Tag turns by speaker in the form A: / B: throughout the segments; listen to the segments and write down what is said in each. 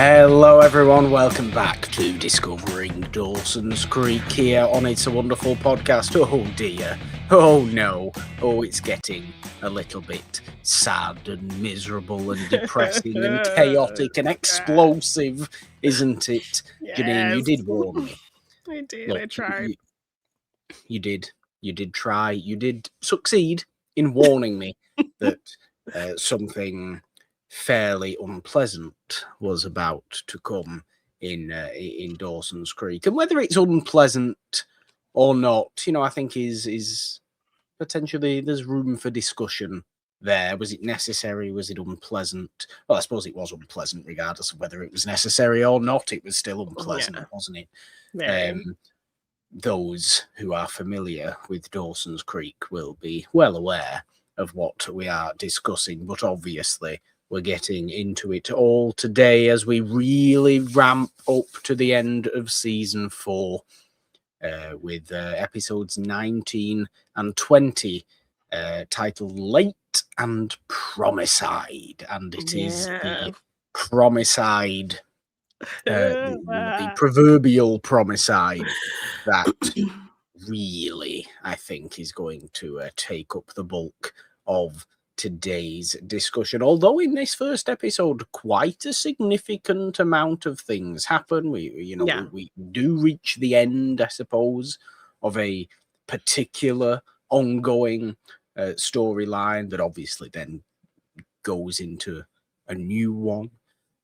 A: Hello everyone, welcome back to Discovering Dawson's Creek here on It's a Wonderful Podcast. Oh dear, oh no, oh it's getting a little bit sad and miserable and depressing and chaotic and explosive, isn't it?
B: Yes.
A: Jeannine, you did warn me.
B: I did,
A: Look,
B: I tried.
A: You did try, you did succeed in warning me that something fairly unpleasant was about to come in Dawson's Creek, and whether it's unpleasant or not, I think is potentially there's room for discussion there. Was it necessary? Was it unpleasant? Well, I suppose it was unpleasant, regardless of whether it was necessary or not. It was still unpleasant, wasn't it?
B: Very.
A: Those who are familiar with Dawson's Creek will be well aware of what we are discussing, but obviously we're getting into it all today as we really ramp up to the end of season 4 with episodes 19 and 20 titled Late and Promicide. And it is the Promicide, the proverbial Promicide that really, I think, is going to take up the bulk of today's discussion. Although in this first episode, quite a significant amount of things happen. We do reach the end, I suppose, of a particular ongoing storyline that obviously then goes into a new one.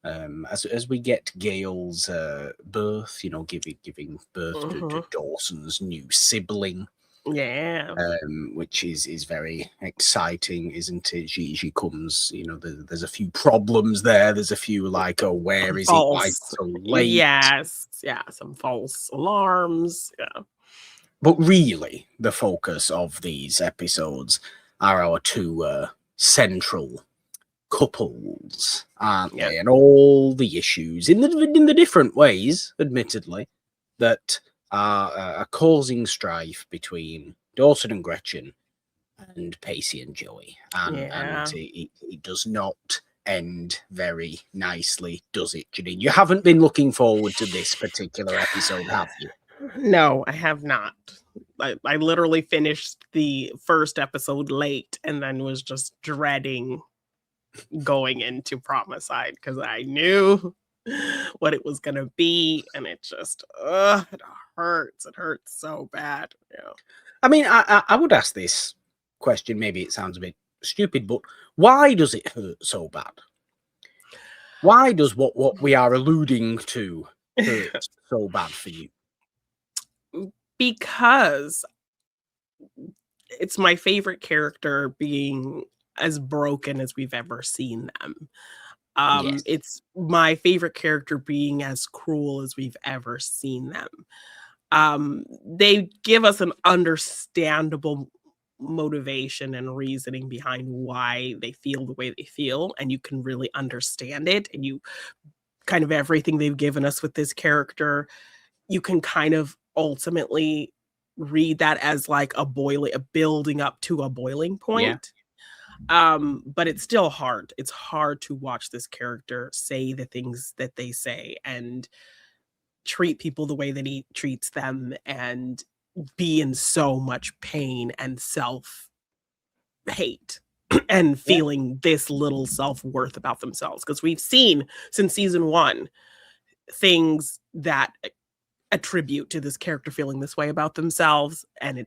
A: As we get Gail's birth, giving birth to Dawson's new sibling.
B: Yeah.
A: Which is very exciting, isn't it? She comes, there's a few problems there. There's a few where is
B: false.
A: it? Why so late?
B: Yes. Yeah, some false alarms. Yeah.
A: But really, the focus of these episodes are our two central couples, aren't they? And all the issues in the different ways, admittedly, that are causing strife between Dawson and Gretchen and Pacey and Joey. And it does not end very nicely, does it, Jeannine? You haven't been looking forward to this particular episode, have you?
B: No, I have not. I literally finished the first episode late and then was just dreading going into Promicide because I knew what it was going to be, and it just it hurts. It hurts so bad. Yeah.
A: I mean, I would ask this question. Maybe it sounds a bit stupid, but why does it hurt so bad? Why does what we are alluding to hurt so bad for you?
B: Because it's my favorite character being as broken as we've ever seen them.
A: Yes.
B: It's my favorite character being as cruel as we've ever seen them. They give us an understandable motivation and reasoning behind why they feel the way they feel, and you can really understand it, and you kind of everything they've given us with this character, you can kind of ultimately read that as like a building up to a boiling point. But it's still hard. It's hard to watch this character say the things that they say and treat people the way that he treats them and be in so much pain and self-hate and feeling this little self-worth about themselves. Because we've seen since season 1 things that attribute to this character feeling this way about themselves, and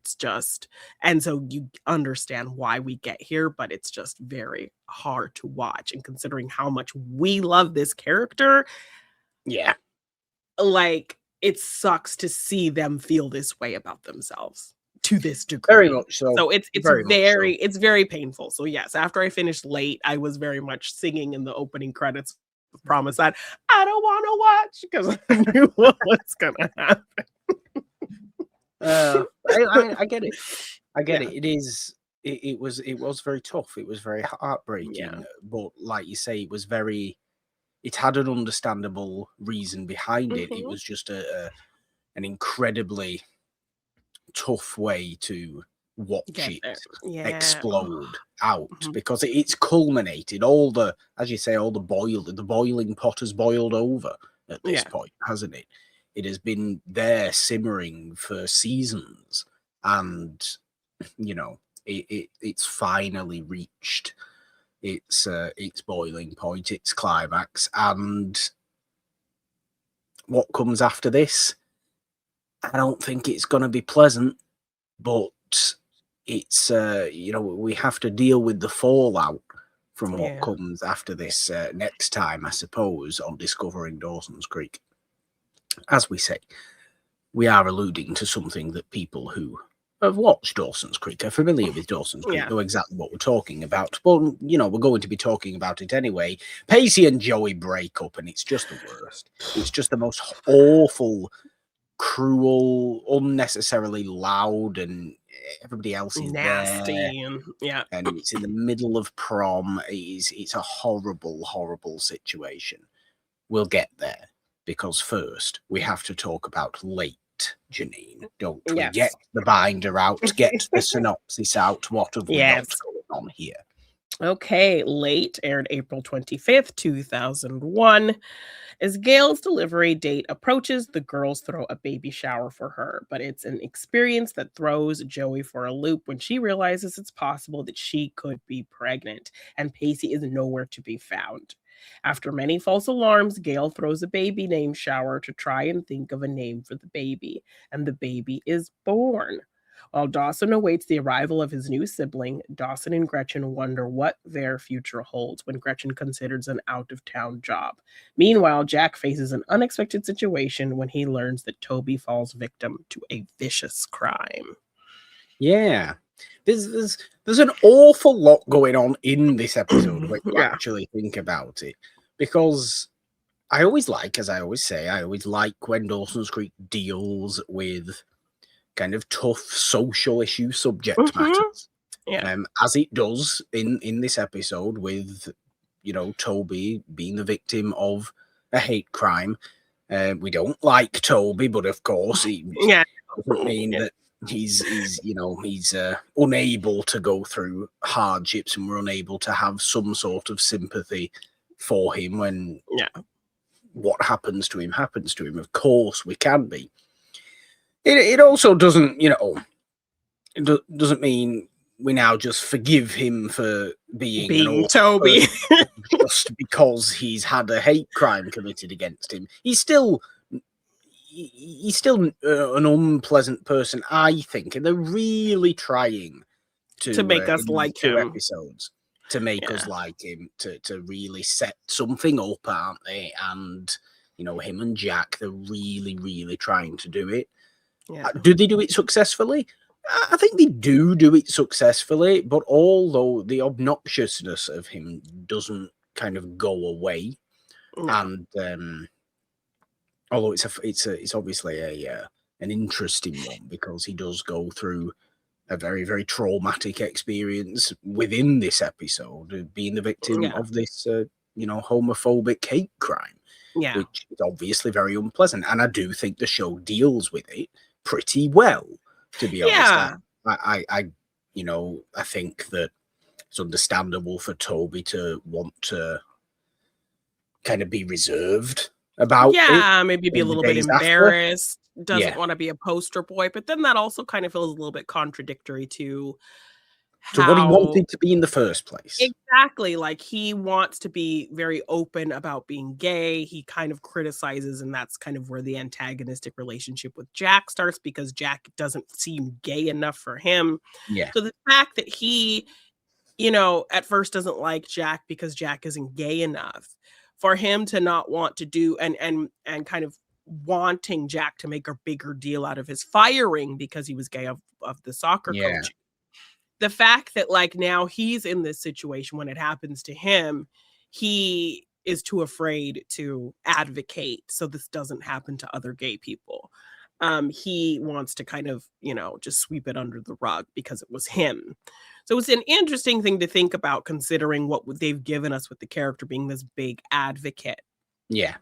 B: so you understand why we get here, but it's just very hard to watch. And considering how much we love this character, it sucks to see them feel this way about themselves to this degree.
A: Very much so.
B: So it's very painful. So yes, after I finished late, I was very much singing in the opening credits of Promicide. I don't want to watch because I knew what was gonna happen.
A: I get it. I get it. It was very tough. It was very heartbreaking. But like you say, it had an understandable reason behind it. It was just an incredibly tough way to watch
B: Get
A: it
B: there. Yeah.
A: explode out,
B: Mhm.
A: because it's culminated. All the, as you say, all the boiling pot has boiled over at this
B: Yeah.
A: point, hasn't it? It has been there simmering for seasons, and you know, it's finally reached its boiling point, its climax. And what comes after this, I don't think it's going to be pleasant, but it's we have to deal with the fallout from what
B: Yeah.
A: comes after this next time, I suppose, on Discovering Dawson's Creek. As we say, we are alluding to something that people who have watched Dawson's Creek are familiar with. Dawson's Creek,
B: Yeah.
A: know exactly what we're talking about. But we're going to be talking about it anyway. Pacey and Joey break up, and it's just the worst. It's just the most awful, cruel, unnecessarily loud, and everybody else is there,
B: Nasty.
A: and it's in the middle of prom. It's a horrible, horrible situation. We'll get there, because first we have to talk about late Jeannine, don't we?
B: Yes.
A: Get the binder out, get the synopsis out. What have we got
B: Yes.
A: going on here?
B: Okay, Late aired April 25th, 2001. As Gail's delivery date approaches, the girls throw a baby shower for her, but it's an experience that throws Joey for a loop when she realizes it's possible that she could be pregnant, and Pacey is nowhere to be found. After many false alarms, Gail throws a baby name shower to try and think of a name for the baby, and the baby is born. While Dawson awaits the arrival of his new sibling, Dawson and Gretchen wonder what their future holds when Gretchen considers an out-of-town job. Meanwhile, Jack faces an unexpected situation when he learns that Tobey falls victim to a vicious crime.
A: Yeah. There's an awful lot going on in this episode when you
B: Yeah.
A: actually think about it, because I always like, as I always say, I always like when Dawson's Creek deals with kind of tough social issue subject matters,
B: Yeah.
A: as it does in this episode with Tobey being the victim of a hate crime. We don't like Tobey, but of course he
B: Yeah.
A: doesn't mean
B: Yeah.
A: that he's unable to go through hardships, and we're unable to have some sort of sympathy for him when
B: Yeah.
A: what happens to him happens to him. Of course we can be. It also doesn't, it doesn't mean we now just forgive him for being an awful
B: Tobey.
A: person just because he's had a hate crime committed against him. He's still an unpleasant person, I think, and they're really trying
B: To make us
A: in these
B: like
A: two
B: him.
A: episodes to make us
B: Yeah.
A: like him, to really set something up, aren't they? And him and Jack, they're really, really trying to do it.
B: Yeah.
A: Do they do it successfully? I think they do it successfully, but although the obnoxiousness of him doesn't kind of go away,
B: No.
A: and although it's obviously an interesting one, because he does go through a very, very traumatic experience within this episode of being the victim
B: Yeah.
A: of this homophobic hate crime,
B: Yeah.
A: which is obviously very unpleasant. And I do think the show deals with it pretty well, to be honest.
B: Yeah.
A: I think that it's understandable for Tobey to want to kind of be reserved about it.
B: Yeah, maybe be a
A: in the
B: little bit
A: days after.
B: embarrassed, doesn't
A: Yeah.
B: want to be a poster boy, but then that also kind of feels a little bit contradictory to
A: To what he
B: how
A: wanted to be in the first place.
B: exactly, like he wants to be very open about being gay. He kind of criticizes, and that's kind of where the antagonistic relationship with Jack starts, because Jack doesn't seem gay enough for him.
A: Yeah.
B: So the fact that he, at first doesn't like Jack because Jack isn't gay enough, for him to not want to do and kind of wanting Jack to make a bigger deal out of his firing because he was gay of the soccer
A: Yeah.
B: coach. The fact that like now he's in this situation when it happens to him, he is too afraid to advocate so this doesn't happen to other gay people. He wants to kind of, just sweep it under the rug because it was him. So it's an interesting thing to think about, considering what they've given us with the character being this big advocate.
A: Yeah.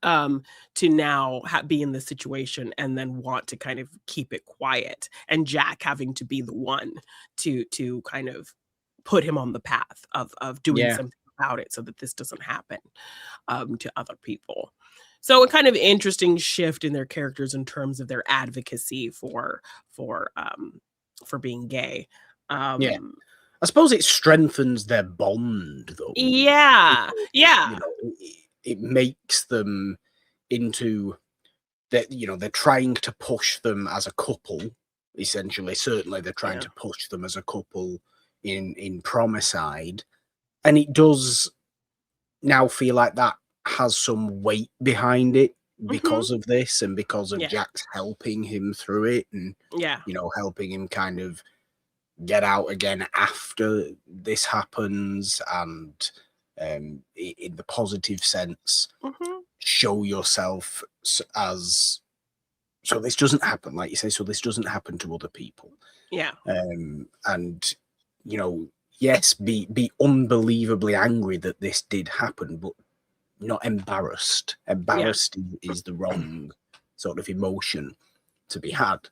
B: to now be in this situation and then want to kind of keep it quiet, and Jack having to be the one to kind of put him on the path of doing
A: Yeah.
B: something about it so that this doesn't happen to other people. So a kind of interesting shift in their characters in terms of their advocacy for being gay.
A: Yeah.
B: Um,
A: I suppose it strengthens their bond, though.
B: yeah,
A: You
B: yeah,
A: know, it makes them into that. You know, they're trying to push them as a couple. Essentially, certainly, they're trying
B: yeah.
A: to push them as a couple in Promicide, and it does now feel like that has some weight behind it
B: Mhm.
A: because of this and because of
B: Yeah,
A: Jack's helping him through it, and
B: yeah.
A: helping him kind of get out again after this happens, and in the positive sense,
B: Mhm.
A: show yourself as, so this doesn't happen, like you say, so this doesn't happen to other people.
B: Yeah.
A: And yes, be unbelievably angry that this did happen, but not embarrassed.
B: Yeah.
A: Embarrassed is the wrong sort of emotion to be had.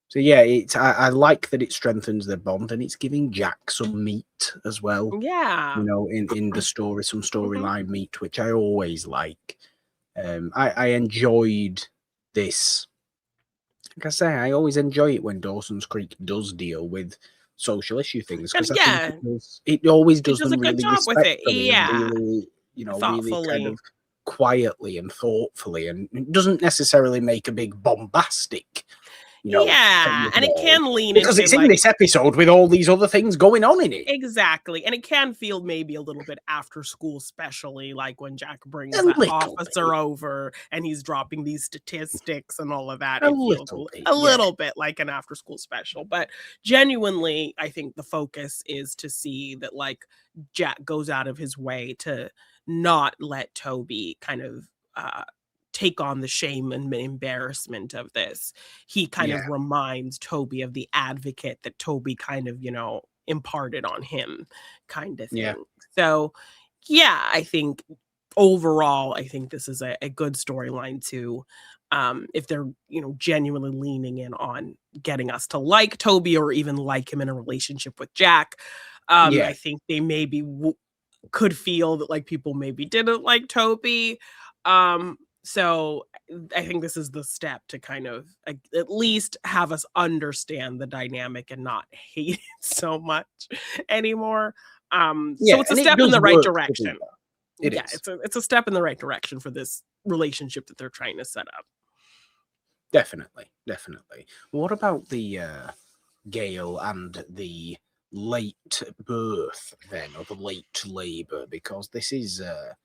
A: So yeah, I like that it strengthens their bond, and it's giving Jack some meat as well.
B: Yeah.
A: In the story, some
B: Mhm.
A: storyline meat, which I always like. I enjoyed this. Like I say, I always enjoy it when Dawson's Creek does deal with social issue things,
B: And
A: because I think
B: yeah,
A: it always
B: it
A: does
B: does a
A: them
B: good
A: really
B: job with it.
A: respectfully and
B: Yeah.
A: really, really kind
B: Thoughtfully.
A: of quietly and thoughtfully, and it doesn't necessarily make a big bombastic, thing
B: Yeah,
A: of
B: and
A: it
B: it
A: all,
B: can lean
A: because
B: into,
A: it's in
B: like,
A: this episode with all these other things going on in it.
B: exactly, and it can feel maybe a little bit after school, especially, like, when Jack
A: A
B: brings that
A: little
B: officer
A: bit,
B: over and he's dropping these statistics and all of that.
A: a
B: It feels
A: little bit,
B: a
A: yeah,
B: little bit like an after school special, but genuinely, I think the focus is to see that, like, Jack goes out of his way to not let Tobey kind of, take on the shame and embarrassment of this. He kind
A: yeah,
B: of reminds Tobey of the advocate that Tobey kind of, imparted on him, kind of
A: yeah,
B: thing. So, yeah, I think overall, I think this is a good storyline too. If they're, genuinely leaning in on getting us to like Tobey or even like him in a relationship with Jack.
A: yeah,
B: I think they maybe could feel that, like, people maybe didn't like Tobey. So I think this is the step to kind of, like, at least have us understand the dynamic and not hate it so much anymore. So
A: yeah,
B: it's a
A: and it
B: step in
A: does
B: the right
A: work to do
B: direction.
A: that. It
B: Yeah,
A: is.
B: it's a step in the right direction for this relationship that they're trying to set up.
A: Definitely, definitely. What about the Gale and the late birth then, or the late labour? Because this is a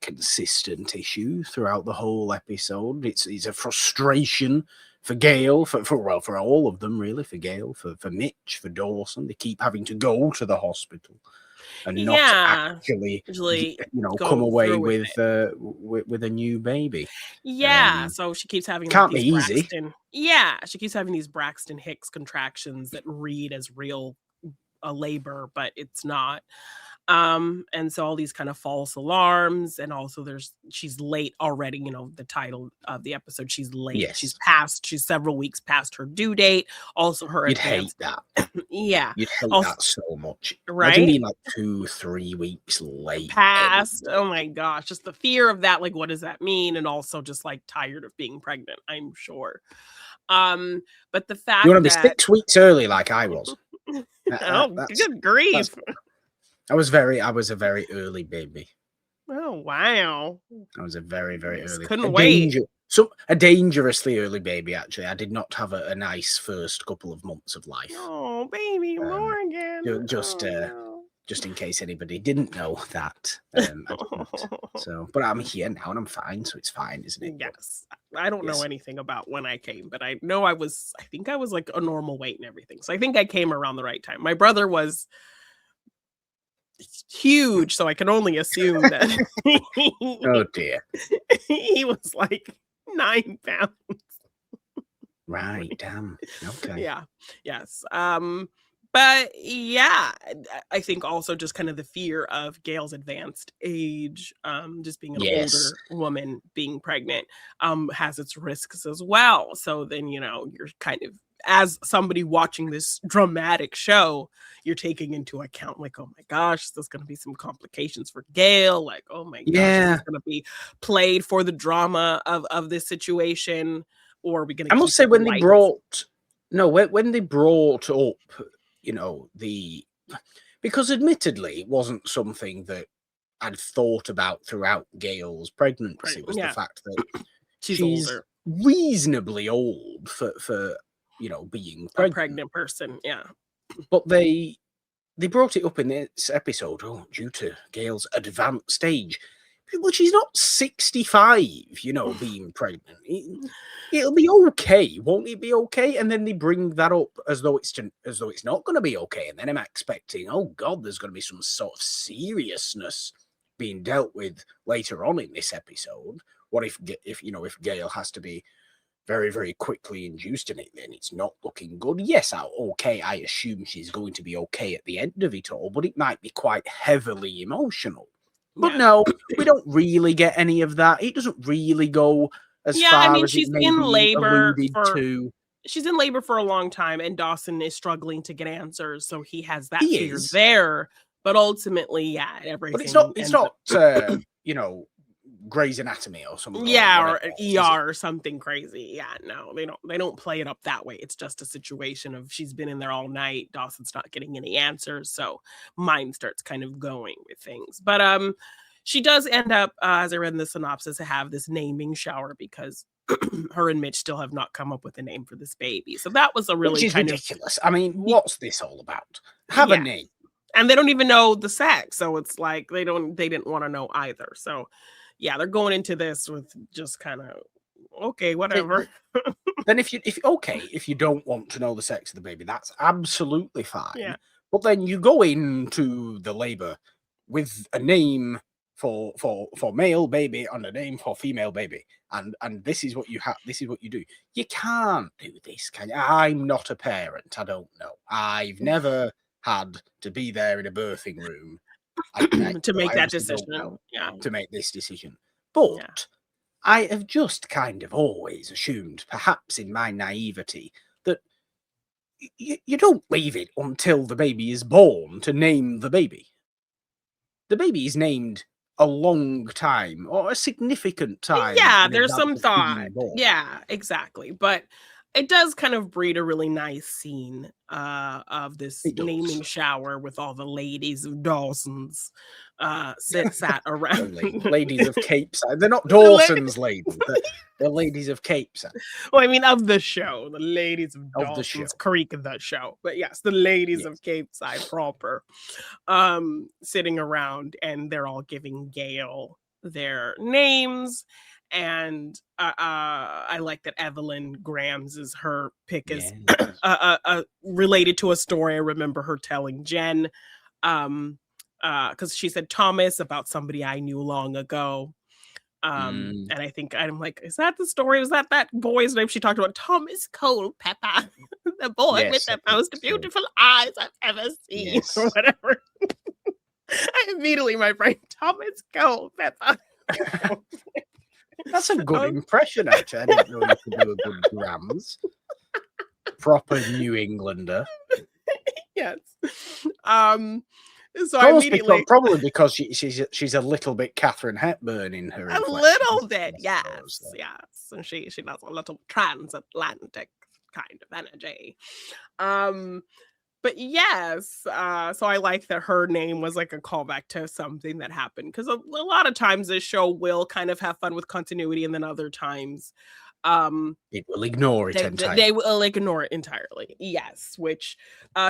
A: consistent issue throughout the whole episode. It's a frustration for Gale, for all of them really, for Gale, for Mitch, for Dawson. They keep having to go to the hospital and not
B: Yeah,
A: actually,
B: usually
A: come
B: go
A: away
B: through with it.
A: with a new baby.
B: Yeah, so she keeps having, like,
A: Can't be
B: these
A: easy.
B: Braxton yeah, she keeps having these Braxton Hicks contractions that read as real, a labor, but it's not. And so all these kind of false alarms, and also she's late already, the title of the episode, she's late.
A: Yes,
B: She's several weeks past her due date, also her
A: you'd hate
B: advanced
A: that.
B: yeah,
A: You'd hate
B: also
A: that so much. Imagine
B: right?
A: being like 2-3 weeks late
B: Past.
A: anyway.
B: Oh my gosh, just the fear of that, like, what does that mean? And also just, like, tired of being pregnant, I'm sure. Um, but the
A: You
B: fact
A: want to be
B: that
A: 6 weeks early, like I was.
B: oh,
A: That's
B: good grief.
A: I was a very early baby.
B: Oh, wow.
A: I was a very, very
B: Just
A: early,
B: couldn't wait.
A: a dangerously early baby. Actually, I did not have a nice first couple of months of life.
B: Oh, baby
A: Um,
B: Morgan.
A: just
B: Oh, no.
A: just in case anybody didn't know that, I didn't. So, but I'm here now and I'm fine, so it's fine, isn't it? But
B: Yes. I don't know
A: yes,
B: anything about when I came, but I know I think I was, like, a normal weight and everything. So I think I came around the right time. My brother was huge, so I can only assume that
A: oh dear.
B: he was, like, 9 pounds.
A: Right, damn. Okay.
B: Yeah. Yes. But yeah, I think also just kind of the fear of Gail's advanced age, just being an
A: Yes.
B: older woman being pregnant, has its risks as well. So then, you're kind of, as somebody watching this dramatic show, you're taking into account like, oh my gosh, there's going to be some complications for Gail. Like, oh my gosh, is this going to be played for the drama of this situation? Or are we going to
A: I must
B: keep
A: say,
B: it
A: when they
B: light?
A: when they brought up, because admittedly it wasn't something that I'd thought about throughout Gail's pregnancy, was the fact that she's
B: older,
A: reasonably old for being pregnant.
B: a pregnant person, yeah.
A: But they brought it up in this episode, due to Gail's advanced age. Well, she's not 65, being pregnant. It'll be okay, won't it be okay? And then they bring that up as though it's not going to be okay. And then I'm expecting, oh God, there's going to be some sort of seriousness being dealt with later on in this episode. What if Gail has to be very, very quickly induced in it, then it's not looking good. Yes, I assume she's going to be okay at the end of it all, but it might be quite heavily emotional. But no, we don't really get any of that. It doesn't really go as far as
B: she's
A: it may
B: in
A: be
B: labor
A: alluded to.
B: She's in labor for a long time, and Dawson is struggling to get answers, so he has that
A: He
B: fear
A: is.
B: there. But ultimately, everything.
A: But it's not Grey's Anatomy or something.
B: Or ER or something crazy. Yeah, no, they don't play it up that way. It's just a situation of she's been in there all night. Dawson's not getting any answers, so mine starts kind of going with things. But she does end up, as I read in the synopsis, to have this naming shower because her and Mitch still have not come up with a name for this baby. So that was a really
A: ridiculous. I mean, what's this all about? Have a name.
B: And they don't even know the sex, so it's like they didn't want to know either. So yeah, they're going into this with just kind of, okay, whatever.
A: Then if you don't want to know the sex of the baby, that's absolutely fine.
B: Yeah.
A: But then you go into the labor with a name for male baby and a name for female baby, and this is what you have. This is what you do. You can't do this, can you? I'm not a parent. I don't know. I've never had to be there in a birthing room
B: to make that decision.
A: To make this decision. But I have just kind of always assumed, perhaps in my naivety, that you don't leave it until the baby is born to name the baby. The baby is named a long time or a significant time.
B: Yeah, there's some thought. Yeah, exactly. But it does kind of breed a really nice scene of this naming shower with all the ladies of Dawson's sat around.
A: Ladies of Capeside. They're not Dawson's ladies. They're ladies of Capeside.
B: Well, I mean, of the show. The ladies of Dawson's Creek of the show. But yes, the ladies of Capeside proper. Sitting around, and they're all giving Gail their names. And I like that Evelyn Grams is her pick is related to a story I remember her telling Jen, because she said Thomas about somebody I knew long ago. And I think I'm like, is that the story? Was that boy's name she talked about? Thomas Culpepper, the boy with the most beautiful eyes I've ever seen, or whatever. Immediately my brain, Thomas Culpepper.
A: That's a good impression, actually. I didn't know you could do a good Grams. Proper New Englander.
B: Yes. So I immediately...
A: Probably because she's a little bit Katharine Hepburn in her.
B: A little bit, yes. Yes. And she has a little transatlantic kind of energy. But yes, so I like that her name was like a callback to something that happened, because a lot of times this show will kind of have fun with continuity, and then other times
A: it will ignore it entirely.
B: They will ignore it entirely. Yes, which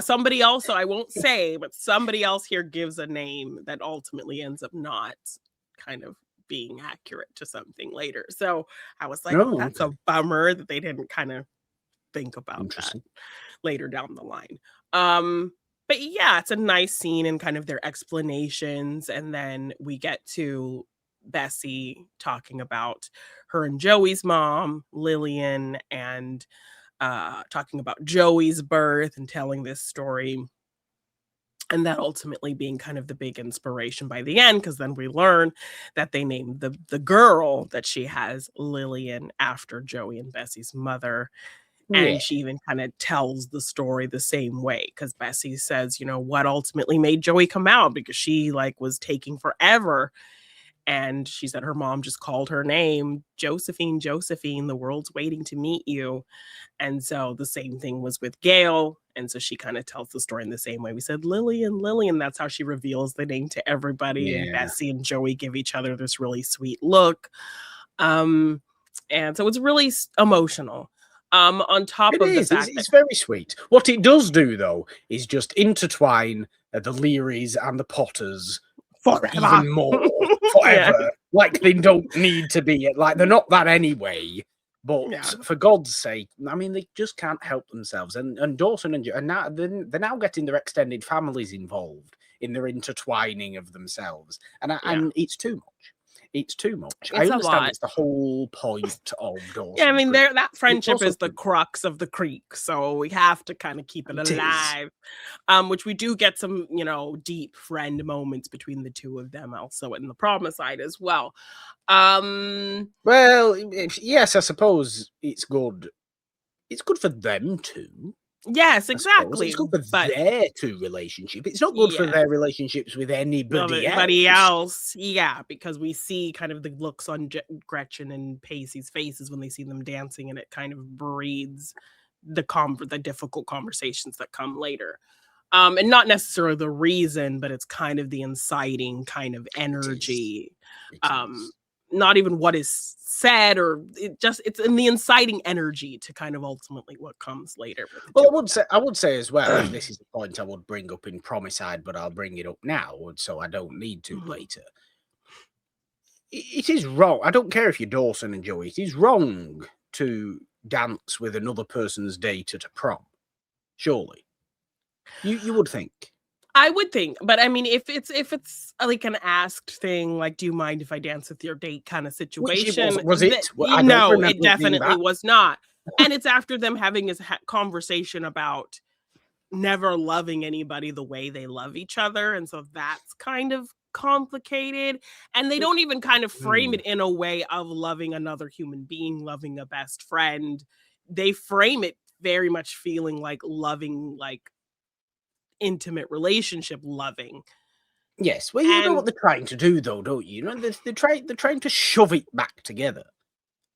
B: somebody also, I won't say, but somebody else here gives a name that ultimately ends up not kind of being accurate to something later. So I was like, that's a bummer that they didn't kind of think about that later down the line. But yeah, it's a nice scene and kind of their explanations, and then we get to Bessie talking about her and Joey's mom, Lillian, and talking about Joey's birth and telling this story And that ultimately being kind of the big inspiration by the end, because then we learn that they named the girl that she has Lillian after Joey and Bessie's mother.
A: Yeah.
B: And she even kind of tells the story the same way, because Bessie says, what ultimately made Joey come out, because she like was taking forever. And she said her mom just called her name, Josephine, Josephine, the world's waiting to meet you. And so the same thing was with Gail. And so she kind of tells the story in the same way. We said Lillian, Lillian. That's how she reveals the name to everybody. And
A: Yeah.
B: Bessie and Joey give each other this really sweet look. And so it's really emotional. On top
A: It
B: of the
A: is.
B: fact
A: It's very sweet. What it does do, though, is just intertwine the Learys and the Potters
B: forever.
A: even more,
B: Yeah.
A: forever. Like they don't need to be. Like they're not that anyway. But
B: Yeah.
A: for God's sake, I mean, they just can't help themselves. And Dawson and now they're now getting their extended families involved in their intertwining of themselves, and it's too much. It's too much. I
B: It's a
A: understand
B: lot.
A: it's the whole point of Dawson.
B: Yeah, I mean, that friendship
A: also
B: is the
A: too-
B: crux of the creek, so we have to kind of keep it
A: It is.
B: alive. Which we do get some, deep friend moments between the two of them, also in the Promicide as well.
A: Well, yes, I suppose it's good. It's good for them too.
B: Yes,
A: I suppose.
B: exactly.
A: It's good for
B: But
A: their two relationship. It's not good for
B: yeah,
A: their relationships with anybody
B: else, yeah, because we see kind of the looks on Gretchen and Pacey's faces when they see them dancing, and it kind of breeds the difficult conversations that come later. And not necessarily the reason, but it's kind of the inciting kind of energy.
A: It is.
B: Not even what is said, or it's in the inciting energy to kind of ultimately what comes later.
A: Well, I would say as well, and this is the point I would bring up in Promicide, but I'll bring it up now, so I don't need to later. It is wrong. I don't care if you're Dawson and Joey. It is wrong to dance with another person's date at a prom. Surely, you would think.
B: I would think, but I mean, if it's like an asked thing, like, do you mind if I dance with your date kind of situation?
A: Was it? I don't
B: No,
A: remember
B: it definitely was not. And it's after them having this conversation about never loving anybody the way they love each other. And so that's kind of complicated. And they don't even kind of frame it in a way of loving another human being, loving a best friend. They frame it very much feeling like loving, like intimate relationship loving.
A: Yes, well, you know what they're trying to do, though, don't you? They're trying to shove it back together.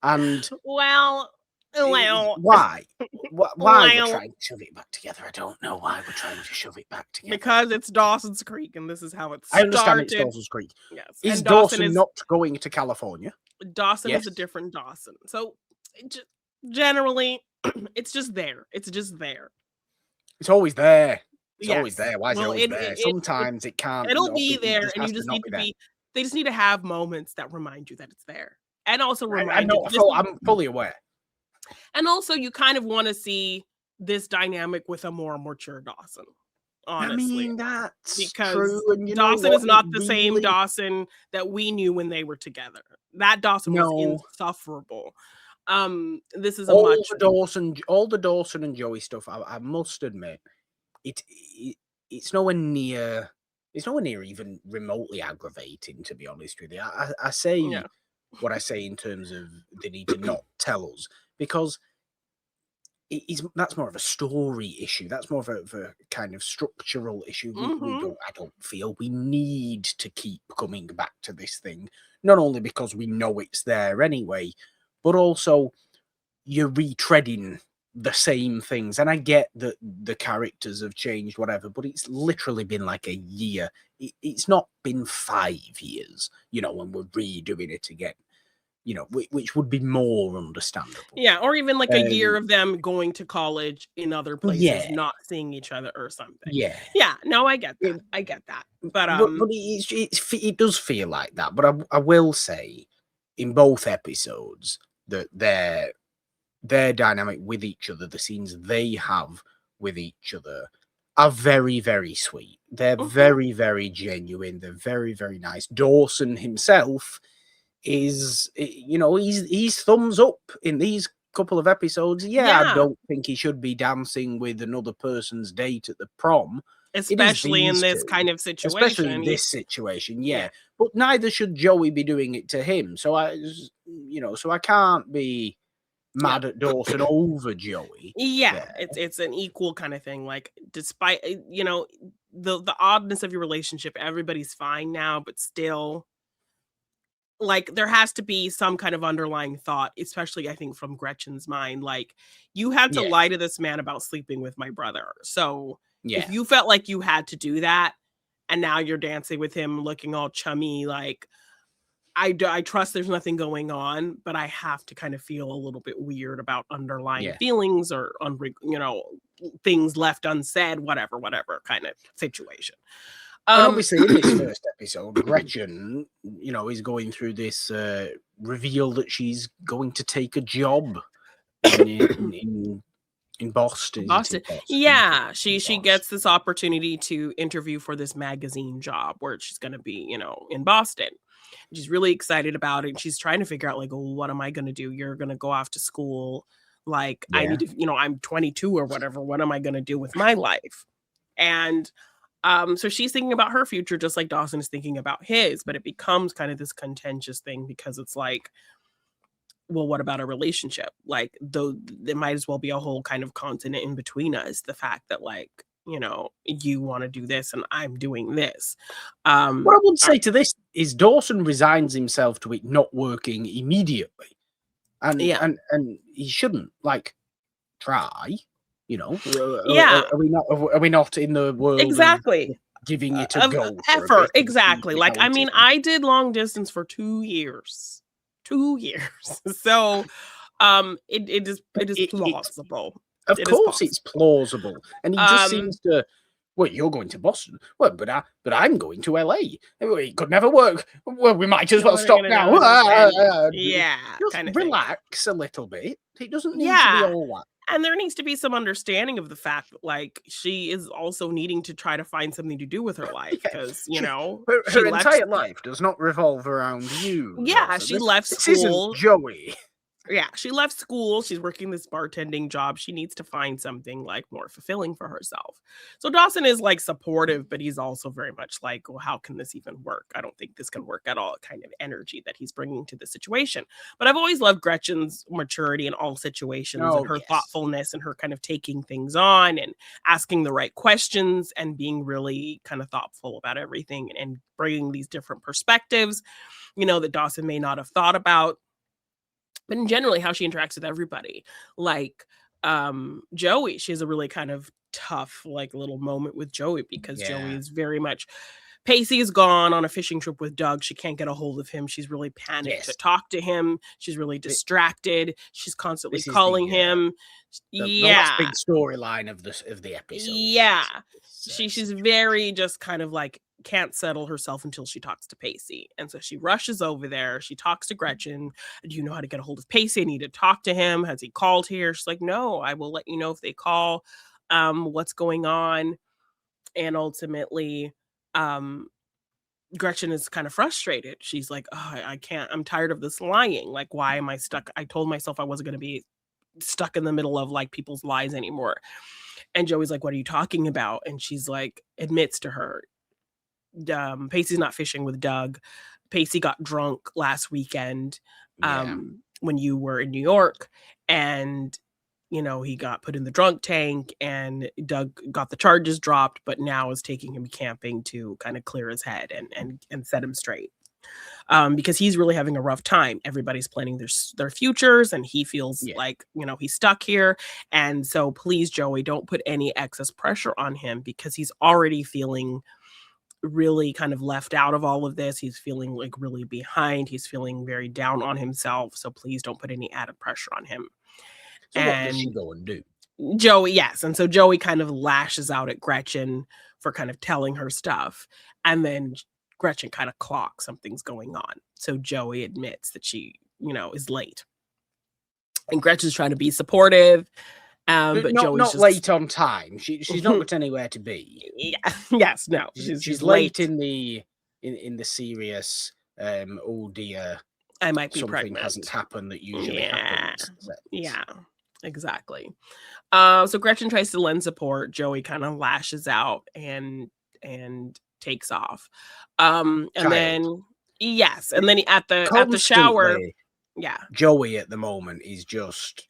A: And
B: well,
A: why? Why we're trying to shove it back together? I don't know why we're trying to shove it back together.
B: Because it's Dawson's Creek, and this is how it started.
A: I understand it's Dawson's Creek.
B: Yes,
A: is Dawson not going to California?
B: Dawson is a different Dawson. So generally, it's just there. It's just there.
A: It's always there. It's always there. Why is it always there? Sometimes it can't.
B: It'll be there, and you just need to be. They just need to have moments that remind you that it's there, and also remind you.
A: I'm fully aware.
B: And also, you kind of want to see this dynamic with a more mature Dawson. Honestly,
A: I mean, that's
B: because
A: true. And
B: Dawson is not the same Dawson that we knew when they were together. That Dawson was insufferable. This is all
A: the Dawson and Joey stuff. I must admit, it's nowhere near even remotely aggravating, to be honest with you. I say what I say in terms of they need to not tell us, because that's more of a story issue. That's more of a kind of structural issue. I don't feel we need to keep coming back to this thing, not only because we know it's there anyway, but also you're retreading the same things. And I get that the characters have changed, whatever, but it's literally been like a year. It's not been 5 years, when we're redoing it again, which would be more understandable.
B: Yeah, or even like a year of them going to college in other places, not seeing each other or something. Yeah, no, I get that. I get that. But
A: it does feel like that. But I will say, in both episodes, that their dynamic with each other, the scenes they have with each other, are very, very sweet. They're very, very genuine. They're very, very nice. Dawson himself is, he's thumbs up in these couple of episodes. I don't think he should be dancing with another person's date at the prom,
B: especially in
A: these
B: this
A: two,
B: kind of
A: especially in
B: situation.
A: this situation,
B: Yeah.
A: But neither should Joey be doing it to him. So I can't be mad at Dawson over Joey.
B: Yeah, it's an equal kind of thing. Like, despite the oddness of your relationship, everybody's fine now, but still, like, there has to be some kind of underlying thought, especially I think from Gretchen's mind. Like, you had to
A: Yeah,
B: lie to this man about sleeping with my brother. So if
A: yeah,
B: you felt like you had to do that, and now you're dancing with him looking all chummy, like, I trust there's nothing going on, but I have to kind of feel a little bit weird about underlying
A: yeah.
B: feelings or things left unsaid, whatever kind of situation.
A: And obviously, in this first episode, Gretchen, is going through this reveal that she's going to take a job in Boston. Is it
B: Boston.
A: Boston?
B: Yeah, she
A: Boston.
B: gets this opportunity to interview for this magazine job where she's going to be, in Boston. She's really excited about it. She's trying to figure out, like, well, what am I going to do? You're going to go off to school. Like, I need to, I'm 22 or whatever. What am I going to do with my life? And so she's thinking about her future just like Dawson is thinking about his, but it becomes kind of this contentious thing because it's like, well, what about a relationship? Like, though there might as well be a whole kind of continent in between us. The fact that, like, you want to do this and I'm doing this.
A: What I would say to this is Dawson resigns himself to it not working immediately. And he shouldn't, like, try. Are we not in the world
B: exactly
A: of giving it a go?
B: Effort, exactly. Like, I mean, I did long distance for 2 years. 2 years. So it is plausible.
A: Of course it's plausible. And he just seems to, well, you're going to Boston. Well, but I'm going to LA. It could never work. Well, we might as well stop now. Just
B: kind of
A: relax a little bit. It doesn't need to be all that.
B: And there needs to be some understanding of the fact that, like, she is also needing to try to find something to do with her life because,
A: her entire life does not revolve around you.
B: Yeah, she left school.
A: This isn't Joey.
B: Yeah, she left school. She's working this bartending job. She needs to find something, like, more fulfilling for herself. So Dawson is, like, supportive, but he's also very much like, well, how can this even work? I don't think this can work at all, kind of energy that he's bringing to the situation. But I've always loved Gretchen's maturity in all situations and her thoughtfulness and her kind of taking things on and asking the right questions and being really kind of thoughtful about everything and bringing these different perspectives, that Dawson may not have thought about. But in generally how she interacts with everybody, like Joey, she has a really kind of tough, like, little moment with Joey because Joey is very much, Pacey is gone on a fishing trip with Doug. She can't get a hold of him. She's really panicked to talk to him. She's really distracted. She's constantly calling him.
A: The last big storyline of the episode.
B: Yeah. She's very just kind of like can't settle herself until she talks to Pacey. And so she rushes over there. She talks to Gretchen. Do you know how to get a hold of Pacey? I need to talk to him. Has he called here? She's like, no, I will let you know if they call. What's going on? And ultimately, Gretchen is kind of frustrated. She's like, oh, I can't, I'm tired of this lying. Like, why am I stuck? I told myself I wasn't going to be stuck in the middle of, like, people's lies anymore. And Joey's like, what are you talking about? And she's like, admits to her, Pacey's not fishing with Doug. Pacey got drunk last weekend when you were in New York, and he got put in the drunk tank, and Doug got the charges dropped, but now is taking him camping to kind of clear his head and set him straight. Because he's really having a rough time. Everybody's planning their futures, and he feels like, he's stuck here. And so please, Joey, don't put any excess pressure on him because he's already feeling really kind of left out of all of this. He's feeling like really behind. He's feeling very down on himself. So please don't put any added pressure on him.
A: So what does she go and do?
B: Joey, yes. And so Joey kind of lashes out at Gretchen for kind of telling her stuff. And then Gretchen kind of clocks something's going on. So Joey admits that she, is late. And Gretchen's trying to be supportive. But Joey's
A: not late on time. She's not got anywhere to be.
B: Yeah. Yes. No.
A: She's late in the serious. Oh dear.
B: I might be
A: something
B: pregnant.
A: Hasn't happened that usually happens.
B: Yeah. Exactly. So Gretchen tries to lend support. Joey kind of lashes out and takes off. And
A: Child.
B: then yes, and then at the shower,
A: Constantly,
B: yeah.
A: Joey at the moment is just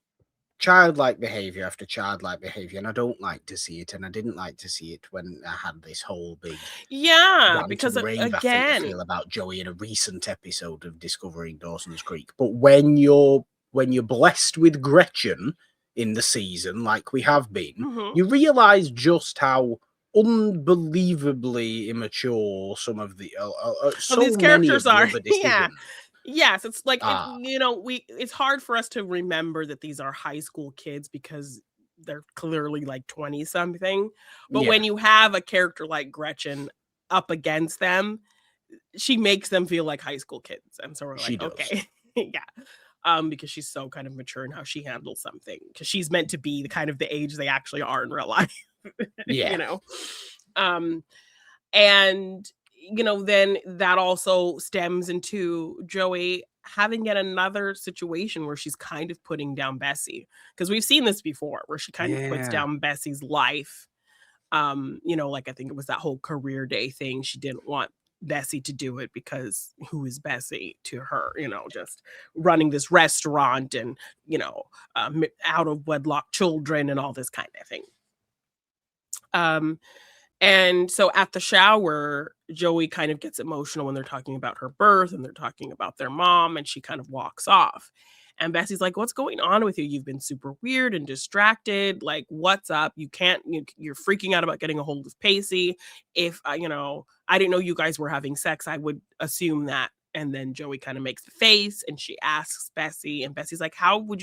A: childlike behavior after childlike behavior, and I don't like to see it, and I didn't like to see it when I had this whole big
B: Yeah,
A: rant
B: because
A: and rave, I
B: again,
A: feel about Joey in a recent episode of Discovering Dawson's Creek. But when you're blessed with Gretchen in the season, like we have been,
B: mhm.
A: you realise just how unbelievably immature some of the
B: Well,
A: so
B: these
A: many
B: characters
A: of the
B: are
A: other
B: yeah.
A: decisions
B: Yes, it's like
A: are.
B: we it's hard for us to remember that these are high school kids because they're clearly like 20 something. But
A: Yeah,
B: when you have a character like Gretchen up against them, she makes them feel like high school kids. And so we're
A: she
B: like,
A: does.
B: okay. Yeah. Because she's so kind of mature in how she handles something. Because she's meant to be the kind of the age they actually are in real life.
A: Yeah,
B: you know. Um and then that also stems into Joey having yet another situation where she's kind of putting down Bessie, because we've seen this before where she kind of puts
A: yeah,
B: down Bessie's life. Like I think it was that whole career day thing. She didn't want Bessie to do it because who is Bessie to her, just running this restaurant and, out of wedlock children and all this kind of thing. Um, and so at the shower, Joey kind of gets emotional when they're talking about her birth and they're talking about their mom, and she kind of walks off. And Bessie's like, "What's going on with you? You've been super weird and distracted. Like, what's up? You're freaking out about getting a hold of Pacey. If I didn't know you guys were having sex, I would assume that." And then Joey kind of makes the face and she asks Bessie, and Bessie's like,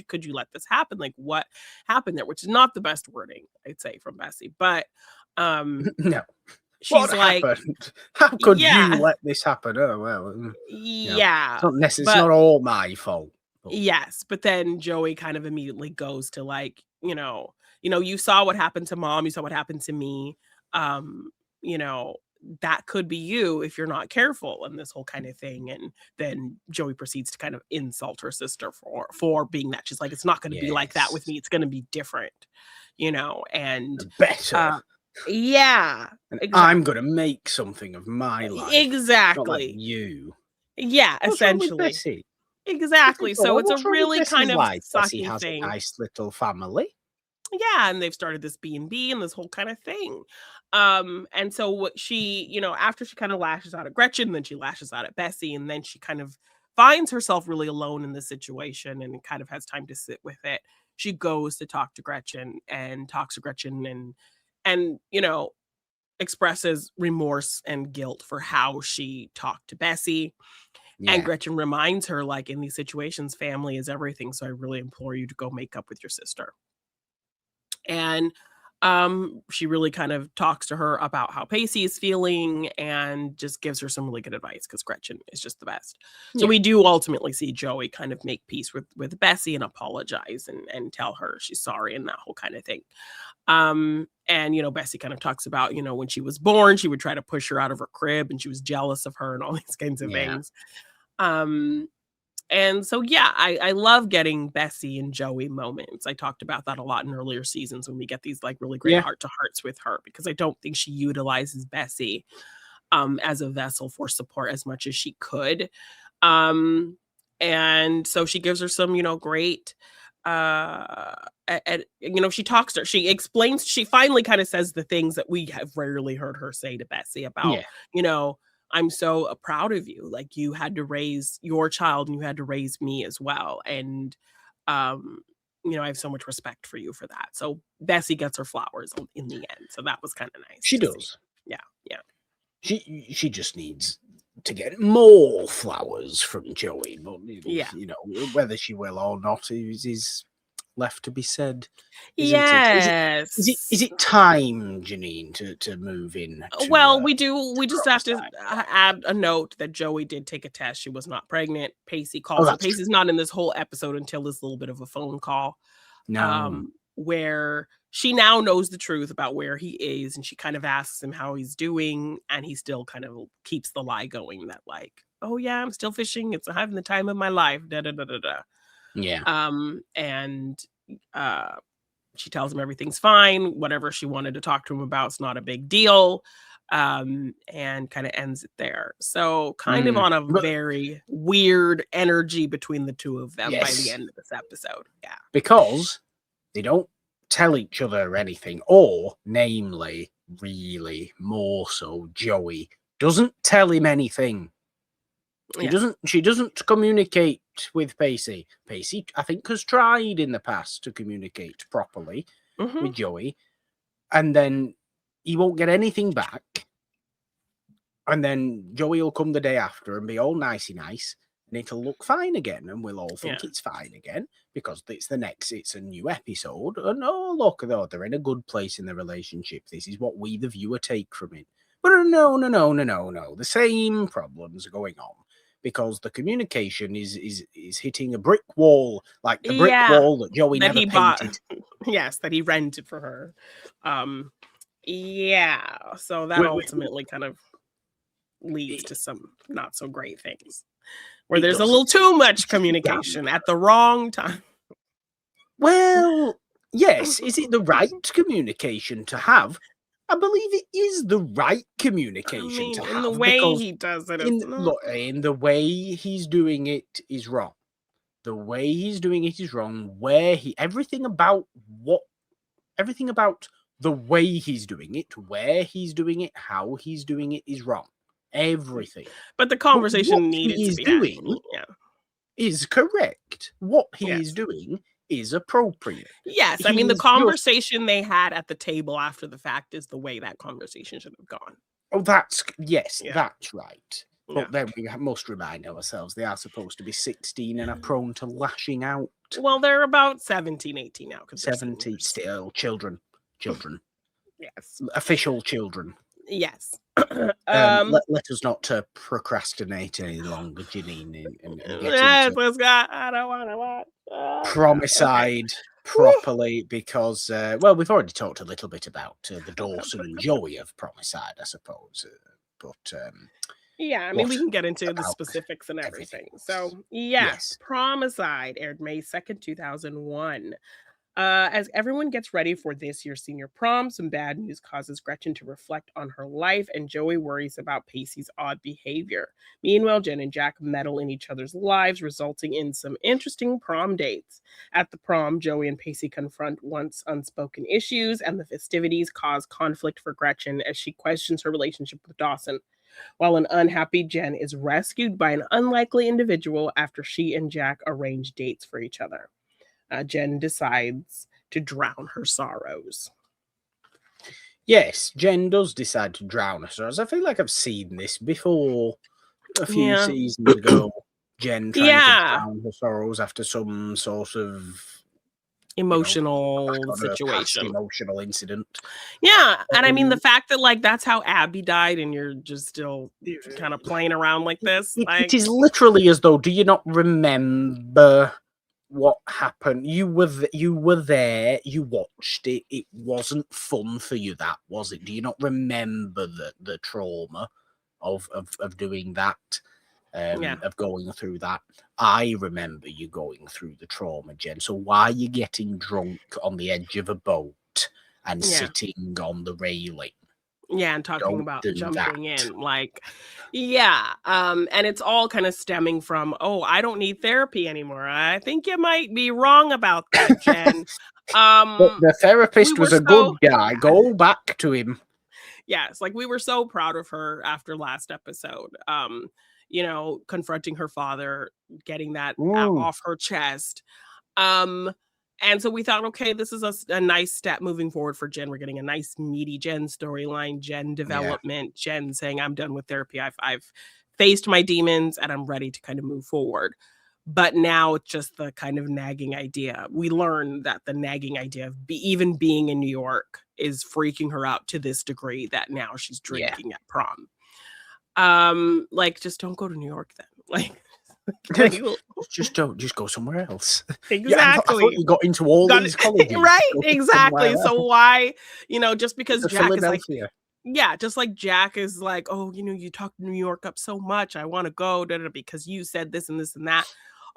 B: could you let this happen? Like, what happened there? Which is not the best wording, I'd say, from Bessie. But
A: no.
B: she's
A: What
B: like,
A: happened? How could you
B: yeah,
A: let this happen? Oh well,
B: yeah,
A: it's
B: but
A: not all my fault. But
B: yes, but then Joey kind of immediately goes to like, you saw what happened to mom, you saw what happened to me. Um, you know, that could be you if you're not careful and this whole kind of thing. And then Joey proceeds to kind of insult her sister for being that. She's like, it's not going to be like that with
A: yes,
B: me. It's going to be different, and
A: better.
B: uh yeah,
A: And I'm
B: exactly.
A: gonna make something of my life, not like
B: Exactly.
A: you.
B: Yeah,
A: What's wrong with
B: essentially.
A: Bessie?
B: Exactly. So it's a
A: What's wrong with
B: really
A: Bessie's
B: kind of
A: life? Bessie
B: sucky
A: has a
B: thing.
A: nice little family.
B: Yeah, and they've started this B&B and this whole kind of thing. And so what she, after she kind of lashes out at Gretchen, then she lashes out at Bessie, and then she kind of finds herself really alone in this situation and kind of has time to sit with it. She goes to talk to Gretchen and talks to Gretchen and expresses remorse and guilt for how she talked to Bessie. And
A: Yeah,
B: Gretchen reminds her, like, in these situations, family is everything. So I really implore you to go make up with your sister. And she really kind of talks to her about how Pacey is feeling and just gives her some really good advice because Gretchen is just the best. So
A: yeah,
B: we do ultimately see Joey kind of make peace with Bessie and apologize and tell her she's sorry and that whole kind of thing. And Bessie kind of talks about, when she was born, she would try to push her out of her crib and she was jealous of her and all these kinds of
A: yeah,
B: things. Um, and so, yeah, I love getting Bessie and Joey moments. I talked about that a lot in earlier seasons when we get these like really great
A: yeah.
B: heart to hearts with her because I don't think she utilizes Bessie as a vessel for support as much as she could. Um, and so she gives her some, great she talks to her, she explains, she finally kind of says the things that we have rarely heard her say to Bessie about,
A: Yeah.
B: you know, I'm so proud of you. Like you had to raise your child and you had to raise me as well. And um, I have so much respect for you for that. So Bessie gets her flowers in the end. So that was kind of nice
A: She
B: to see.
A: does.
B: Yeah, yeah.
A: She just needs to get more flowers from Joey, but
B: Yeah.
A: whether she will or not is left to be said, isn't it? Is
B: Yes.
A: it time, Jeannine, to move in to
B: Well, we just have to
A: Promicide?
B: add a note that Joey did take a test. She was not pregnant. Pacey
A: Oh,
B: calls her.
A: that's true.
B: Pacey's not in this whole episode until this little bit of a phone call,
A: No.
B: where she now knows the truth about where he is, and she kind of asks him how he's doing, and he still kind of keeps the lie going that like, oh yeah, I'm still fishing. It's having the time of my life. Da da da da da.
A: Yeah.
B: And She tells him everything's fine. Whatever she wanted to talk to him about is not a big deal. And kind of ends it there. So kind of on a
A: But
B: very weird energy between the two of them by the
A: yes,
B: end of this episode. Yeah.
A: because they don't tell each other anything, or namely, really more so, Joey doesn't tell him anything. She doesn't communicate with Pacey. Pacey, I think, has tried in the past to communicate properly with Joey, and then he won't get anything back. And then Joey will come the day after and be all nicey nice, and it'll look fine again, and we'll all think it's fine again because it's a new episode. And oh, look, though, they're in a good place in the relationship. This is what we, the viewer, take from it. But no. The same problems are going on because the communication is hitting a brick wall, like the brick wall that Joey never painted.
B: Yes, that he rented for her. So that ultimately kind of leads to some not so great things where there's a little too much communication at the wrong time.
A: Well, yes. Is it the right communication to have? I believe it is the right communication to have.
B: In the way he does it.
A: In the way he's doing it is wrong. The way he's doing it is wrong. Everything about the way he's doing it, where he's doing it, how he's doing it is wrong. Everything.
B: But the conversation needed to be
A: doing is correct. What he is doing is appropriate.
B: Yes, I mean the conversation they had at the table after the fact is the way that conversation should have gone.
A: Oh, that's right. But then we must remind ourselves they are supposed to be 16 and are prone to lashing out.
B: Well, they're about 17, 18 now.
A: 17, still children.
B: Yes.
A: Official children.
B: Yes.
A: Let us not procrastinate any longer, Jeannine, and get into
B: I don't want to watch
A: Promicide properly because, we've already talked a little bit about the Dawson and Joey of Promicide, I suppose.
B: We can get into the specifics and everything. So, yes. Promicide aired May 2nd, 2001. As everyone gets ready for this year's senior prom, some bad news causes Gretchen to reflect on her life, and Joey worries about Pacey's odd behavior. Meanwhile, Jen and Jack meddle in each other's lives, resulting in some interesting prom dates. At the prom, Joey and Pacey confront once unspoken issues, and the festivities cause conflict for Gretchen as she questions her relationship with Dawson. While an unhappy Jen is rescued by an unlikely individual after she and Jack arrange dates for each other. Jen decides to drown her sorrows.
A: Yes, Jen does decide to drown her sorrows. I feel like I've seen this before a few seasons ago. Jen trying to drown her sorrows after some sort of
B: emotional situation,
A: emotional incident.
B: Yeah, and I mean the fact that that's how Abby died, and you're just still kind of playing around like this.
A: It is literally as though, do you not remember what happened? You were there, you watched it. It wasn't fun for you, that was it? Do you not remember the trauma of doing that? Of going through that. I remember you going through the trauma, Jen. So why are you getting drunk on the edge of a boat and sitting on the railing?
B: Yeah, and talking about jumping in, and it's all kind of stemming from, I don't need therapy anymore. I think you might be wrong about that, Jen.
A: But the therapist was a good guy. Go back to him.
B: Yes, we were so proud of her after last episode. Confronting her father, getting that off her chest. And so we thought, okay, this is a nice step moving forward for Jen. We're getting a nice meaty Jen storyline, Jen development, Jen saying, I'm done with therapy. I've faced my demons and I'm ready to kind of move forward. But now it's just the kind of nagging idea. We learn that the nagging idea of even being in New York is freaking her out to this degree that now she's drinking at prom. Just don't go to New York then.
A: Just go somewhere else.
B: Exactly.
A: I thought you got into all these colleges.
B: Right, exactly. So why, just because Jack is just like Jack is like, you talked New York up so much. I want to go because you said this and this and that.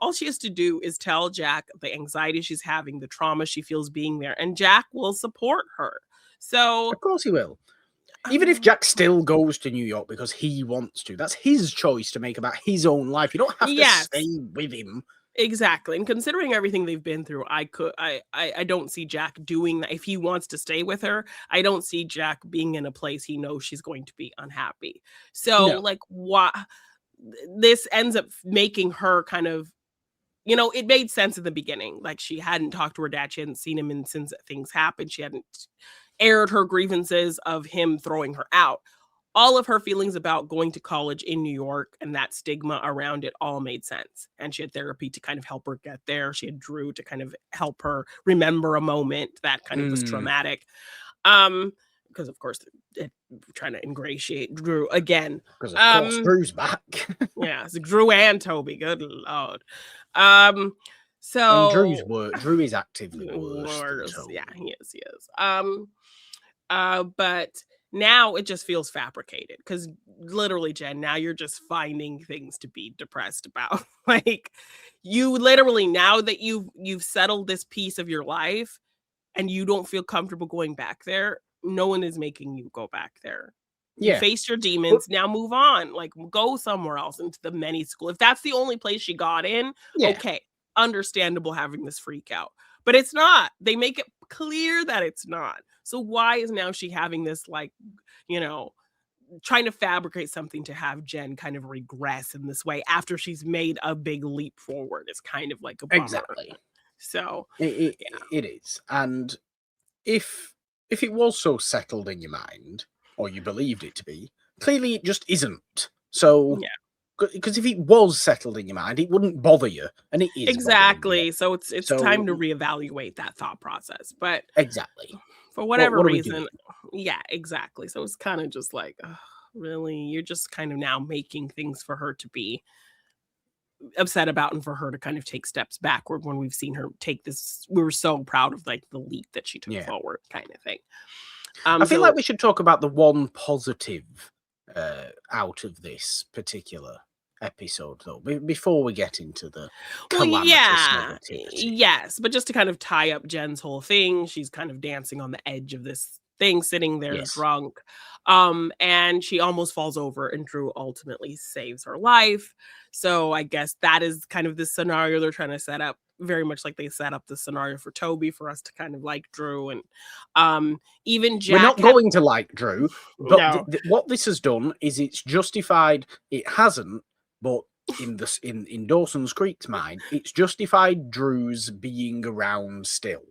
B: All she has to do is tell Jack the anxiety she's having, the trauma she feels being there, and Jack will support her. So,
A: Of course he will. Even if Jack still goes to New York because he wants to, that's his choice to make about his own life. You don't have to stay with him.
B: Exactly. And considering everything they've been through, I don't see Jack doing that. If he wants to stay with her, I don't see Jack being in a place he knows she's going to be unhappy. So,
A: No.
B: like, what this ends up making her kind of, it made sense in the beginning. Like, she hadn't talked to her dad. She hadn't seen him since things happened. She hadn't aired her grievances of him throwing her out. All of her feelings about going to college in New York and that stigma around it all made sense. And she had therapy to kind of help her get there. She had Drew to kind of help her remember a moment that kind of was traumatic. Because of course, trying to ingratiate Drew again.
A: Because of course, Drew's back.
B: Yeah, it's Drew and Tobey. Good Lord.
A: So Drew is actively worse.
B: Yeah, he is. But now it just feels fabricated because literally, Jen, now you're just finding things to be depressed about. Like, you literally, now that you've settled this piece of your life and you don't feel comfortable going back there, no one is making you go back there. You faced your demons, now move on. Like, go somewhere else into the many school. If that's the only place she got in, okay, understandable having this freak out. But it's not. They make it clear that it's not. So why is now she having this, like, trying to fabricate something to have Jen kind of regress in this way after she's made a big leap forward? It's kind of like a bummer.
A: Exactly.
B: So
A: it is. And if it was so settled in your mind, or you believed it to be, clearly it just isn't. So because if it was settled in your mind, it wouldn't bother you, and it is
B: exactly. So it's time to reevaluate that thought process. But
A: exactly,
B: for whatever reason, exactly. So it's kind of just like, really, you're just kind of now making things for her to be upset about, and for her to kind of take steps backward when we've seen her take this. We were so proud of, like, the leap that she took forward, kind of thing.
A: I feel like we should talk about the one positive out of this particular episode, though, before we get into the calamitous negativity.
B: Yes, but just to kind of tie up Jen's whole thing, she's kind of dancing on the edge of this thing, sitting there drunk, and she almost falls over, and Drew ultimately saves her life. So I guess that is kind of the scenario they're trying to set up, very much like they set up the scenario for Tobey, for us to kind of like Drew. And even Jack,
A: we're not going to like Drew, but what this has done is it's justified. It hasn't, but in Dawson's Creek's mind, it's justified Drew's being around still.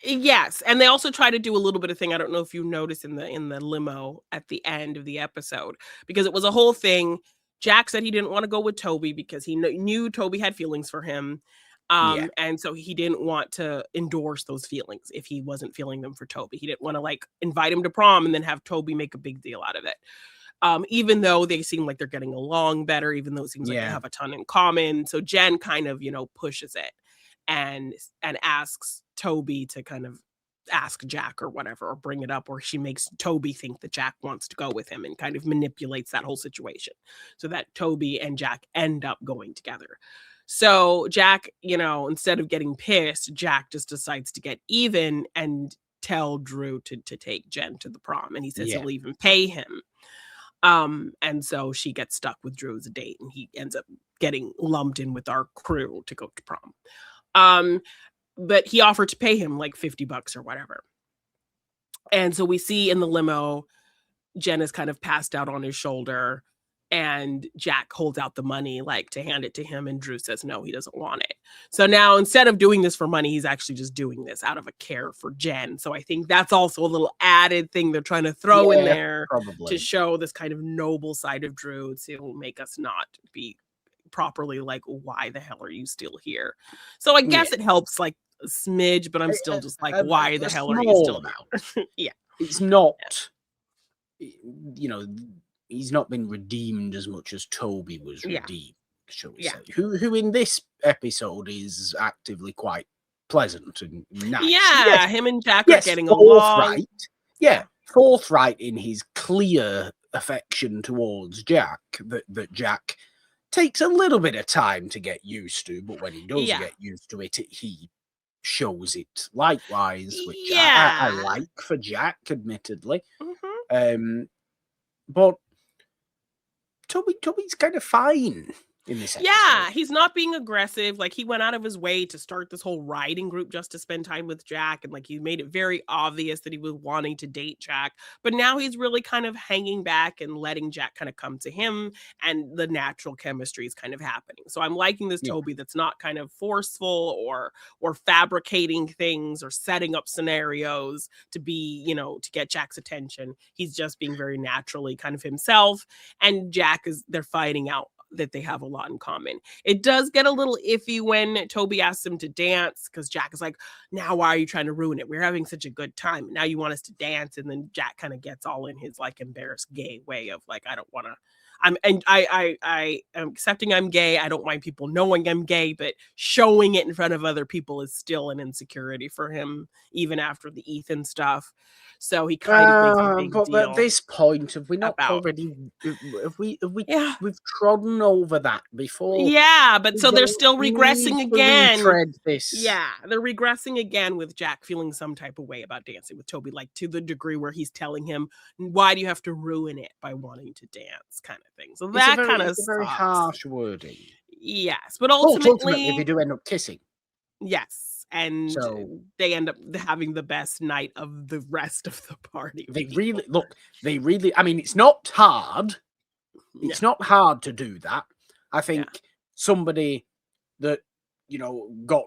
B: Yes, and they also try to do a little bit of thing. I don't know if you noticed in the limo at the end of the episode, because it was a whole thing. Jack said he didn't want to go with Tobey because he knew Tobey had feelings for him. And so he didn't want to endorse those feelings if he wasn't feeling them for Tobey. He didn't want to, like, invite him to prom and then have Tobey make a big deal out of it. Even though they seem like they're getting along better, even though it seems like they have a ton in common. So Jen kind of, pushes it and asks Tobey to kind of ask Jack or whatever, or bring it up, or she makes Tobey think that Jack wants to go with him and kind of manipulates that whole situation so that Tobey and Jack end up going together. So Jack, instead of getting pissed, Jack just decides to get even and tell Drew to take Jen to the prom. And he says he'll even pay him. And so she gets stuck with Drew as a date, and he ends up getting lumped in with our crew to go to prom. But he offered to pay him like $50 or whatever. And so we see in the limo, Jen is kind of passed out on his shoulder, and Jack holds out the money, like, to hand it to him. And Drew says, no, he doesn't want it. So now, instead of doing this for money, he's actually just doing this out of a care for Jen. So I think that's also a little added thing they're trying to throw in there to show this kind of noble side of Drew, to make us not be properly like, why the hell are you still here? So I guess it helps, like, a smidge, but I'm still just like, why the hell are you still about?
A: It's not, he's not been redeemed as much as Tobey was redeemed, shall we say, who in this episode is actively quite pleasant and nice.
B: Him and Jack are getting along.
A: Forthright in his clear affection towards Jack, that Jack takes a little bit of time to get used to, but when he does
B: Yeah.
A: get used to it, he shows it likewise, which I
B: Yeah.
A: like for Jack, admittedly.
B: Mhm.
A: But Toby's kind of fine in this episode.
B: Yeah, he's not being aggressive. Like, he went out of his way to start this whole writing group just to spend time with Jack. And like, he made it very obvious that he was wanting to date Jack. But now he's really kind of hanging back and letting Jack kind of come to him. And the natural chemistry is kind of happening. So I'm liking this
A: Yeah.
B: Tobey that's not kind of forceful or fabricating things or setting up scenarios to be, to get Jack's attention. He's just being very naturally kind of himself. And they're finding out that they have a lot in common. It does get a little iffy when Tobey asks him to dance, because Jack is like, now why are you trying to ruin it? We're having such a good time. Now you want us to dance. And then Jack kind of gets all in his like embarrassed gay way of like, I don't want to. I am accepting I'm gay. I don't mind people knowing I'm gay, but showing it in front of other people is still an insecurity for him, even after the Ethan stuff. So he kind of makes a big
A: But
B: deal
A: at this point, have we not
B: about
A: already? Have we?
B: yeah.
A: We've trodden over that before.
B: Yeah, but
A: We
B: so they're
A: don't
B: still
A: need
B: regressing
A: to
B: again.
A: retread this.
B: Yeah, they're regressing again with Jack feeling some type of way about dancing with Tobey, like to the degree where he's telling him, why do you have to ruin it by wanting to dance, kind of thing. So that kind of
A: It's a very
B: sucks.
A: harsh wording.
B: Yes, but
A: Ultimately, they
B: ultimately,
A: do end up kissing.
B: yes. And
A: So
B: they end up having the best night of the rest of the party.
A: they really. I mean, it's not hard. It's not hard to do that. I think somebody that, got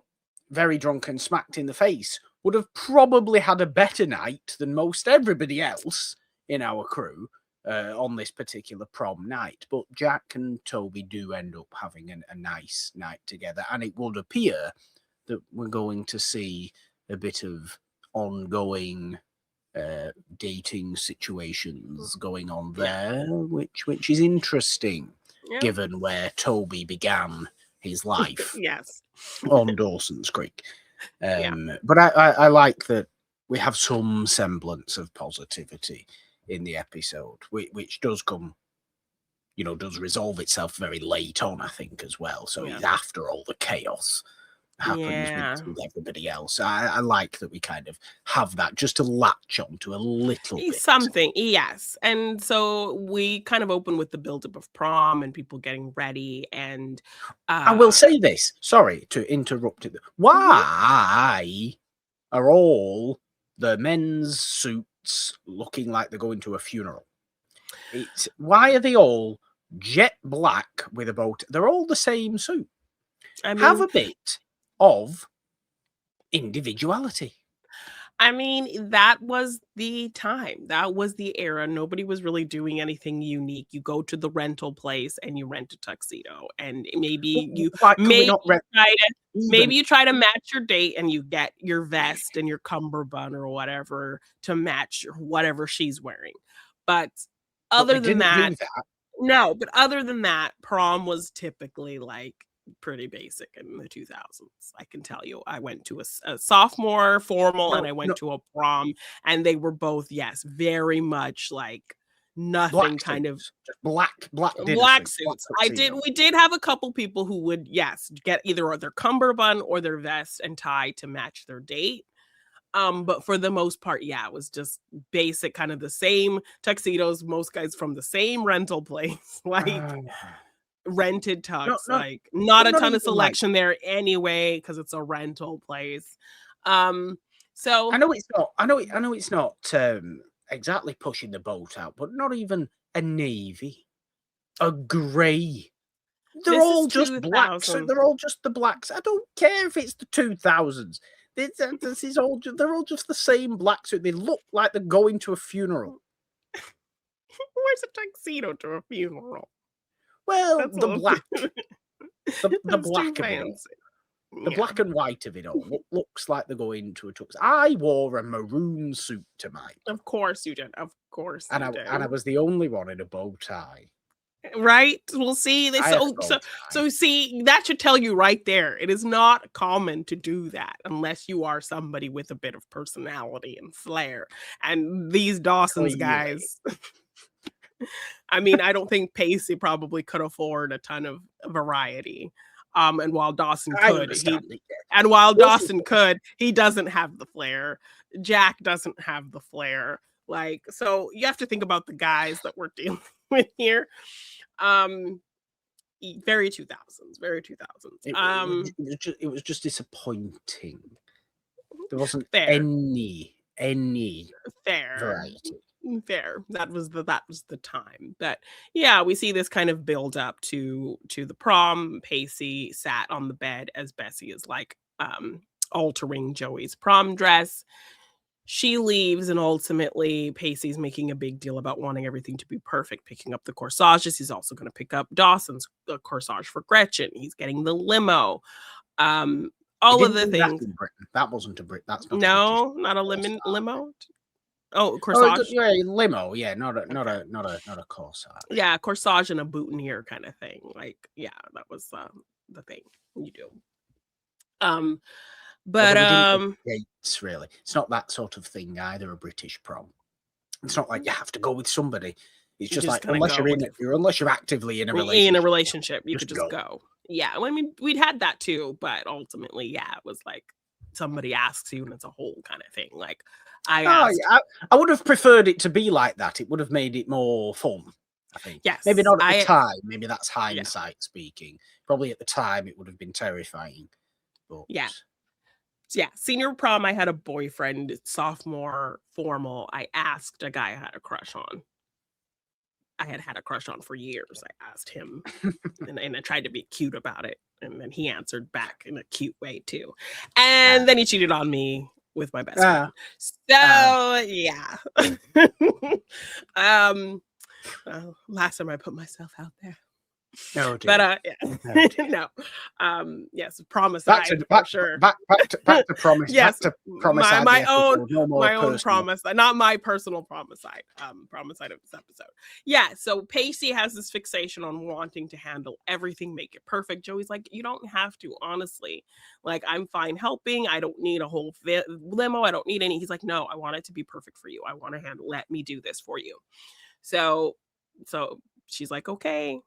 A: very drunk and smacked in the face would have probably had a better night than most everybody else in our crew on this particular prom night. But Jack and Tobey do end up having a nice night together, and it would appear that we're going to see a bit of ongoing dating situations going on there, which is interesting, given where Tobey began his life
B: Yes.
A: on Dawson's Creek. But I like that we have some semblance of positivity in the episode, which does come, does resolve itself very late on, I think, as well. So it's after all the chaos happens with everybody else. I like that we kind of have that just to latch on to a little bit.
B: Something, yes. And so we kind of open with the buildup of prom and people getting ready. And
A: I will say this, sorry to interrupt it. Why are all the men's suits looking like they're going to a funeral? Why are they all jet black with a bow? They're all the same suit. Have a bit of individuality.
B: I mean, that was the time. That was the era. Nobody was really doing anything unique. You go to the rental place and you rent a tuxedo, and maybe you try to match your date and you get your vest and your cummerbund or whatever to match whatever she's wearing. But other than that, no. But other than that, prom was typically like pretty basic in the 2000s. I can tell you, I went to a sophomore formal and I went to a prom, and they were both, very much like nothing, kind of
A: black
B: suits. We did have a couple people who would get either their cummerbund or their vest and tie to match their date. But for the most part, it was just basic, kind of the same tuxedos, most guys from the same rental place, like rented tux, not a ton of selection there anyway, because it's a rental place. So
A: I know it's not exactly pushing the boat out, but not even a navy, a grey. They're all just blacks. They're all just the blacks. I don't care if it's the 2000s. They're all just the same black suit. They look like they're going to a funeral.
B: Where's a tuxedo to a funeral?
A: Well, the black of it all. The black and white of it all looks like they're going to a tux. I wore a maroon suit to mine.
B: Of course you did. Of course
A: and I was the only one in a bow tie.
B: Right? We'll see. So see, that should tell you right there. It is not common to do that unless you are somebody with a bit of personality and flair. And these Dawson's guys, I mean, I don't think Pacey probably could afford a ton of variety. And while Dawson
A: I
B: could,
A: understand it.
B: he doesn't have the flair. Jack doesn't have the flair. Like, so you have to think about the guys that we're dealing with here. Very 2000s, very 2000s.
A: It was just disappointing. There wasn't
B: Fair.
A: any
B: Fair.
A: variety.
B: Fair. That was the time. But yeah, we see this kind of build up to the prom. Pacey sat on the bed as Bessie is like altering Joey's prom dress. She leaves, and ultimately Pacey's making a big deal about wanting everything to be perfect, picking up the corsages. He's also going to pick up Dawson's corsage for Gretchen. He's getting the limo. All of the things.
A: That wasn't a Brit. That's not.
B: No, not a limo. Oh, corsage.
A: Yeah, limo. Yeah, not a corsage.
B: Yeah, corsage and a boutonniere kind of thing. Like, yeah, that was the thing you do. But
A: dates, really, it's not that sort of thing either. A British prom. It's not like you have to go with somebody. It's just like unless you're actively in a relationship,
B: you could just go. Yeah, I mean, we'd had that too, but ultimately, yeah, it was like somebody asks you, and it's a whole kind of thing. Like, I
A: would have preferred it to be like that. It would have made it more fun, I think.
B: Yes,
A: maybe not at the time. Maybe that's hindsight speaking. Probably at the time, it would have been terrifying. But
B: yeah. Senior prom, I had a boyfriend. Sophomore formal, I asked a guy I had a crush on. I had a crush on for years. I asked him, and I tried to be cute about it, and then he answered back in a cute way too. And then he cheated on me with my best friend. So yeah. Last time I put myself out there.
A: No,
B: but no. Yes, Promicide for sure.
A: Back to Promise.
B: Yes,
A: back to Promicide.
B: My own Promicide, not my personal Promicide. Promicide of this episode. Yeah, so Pacey has this fixation on wanting to handle everything, make it perfect. Joey's like, you don't have to, honestly. Like, I'm fine helping. I don't need a whole limo. I don't need any. He's like, no, I want it to be perfect for you. I want to handle. Let me do this for you. So she's like, okay.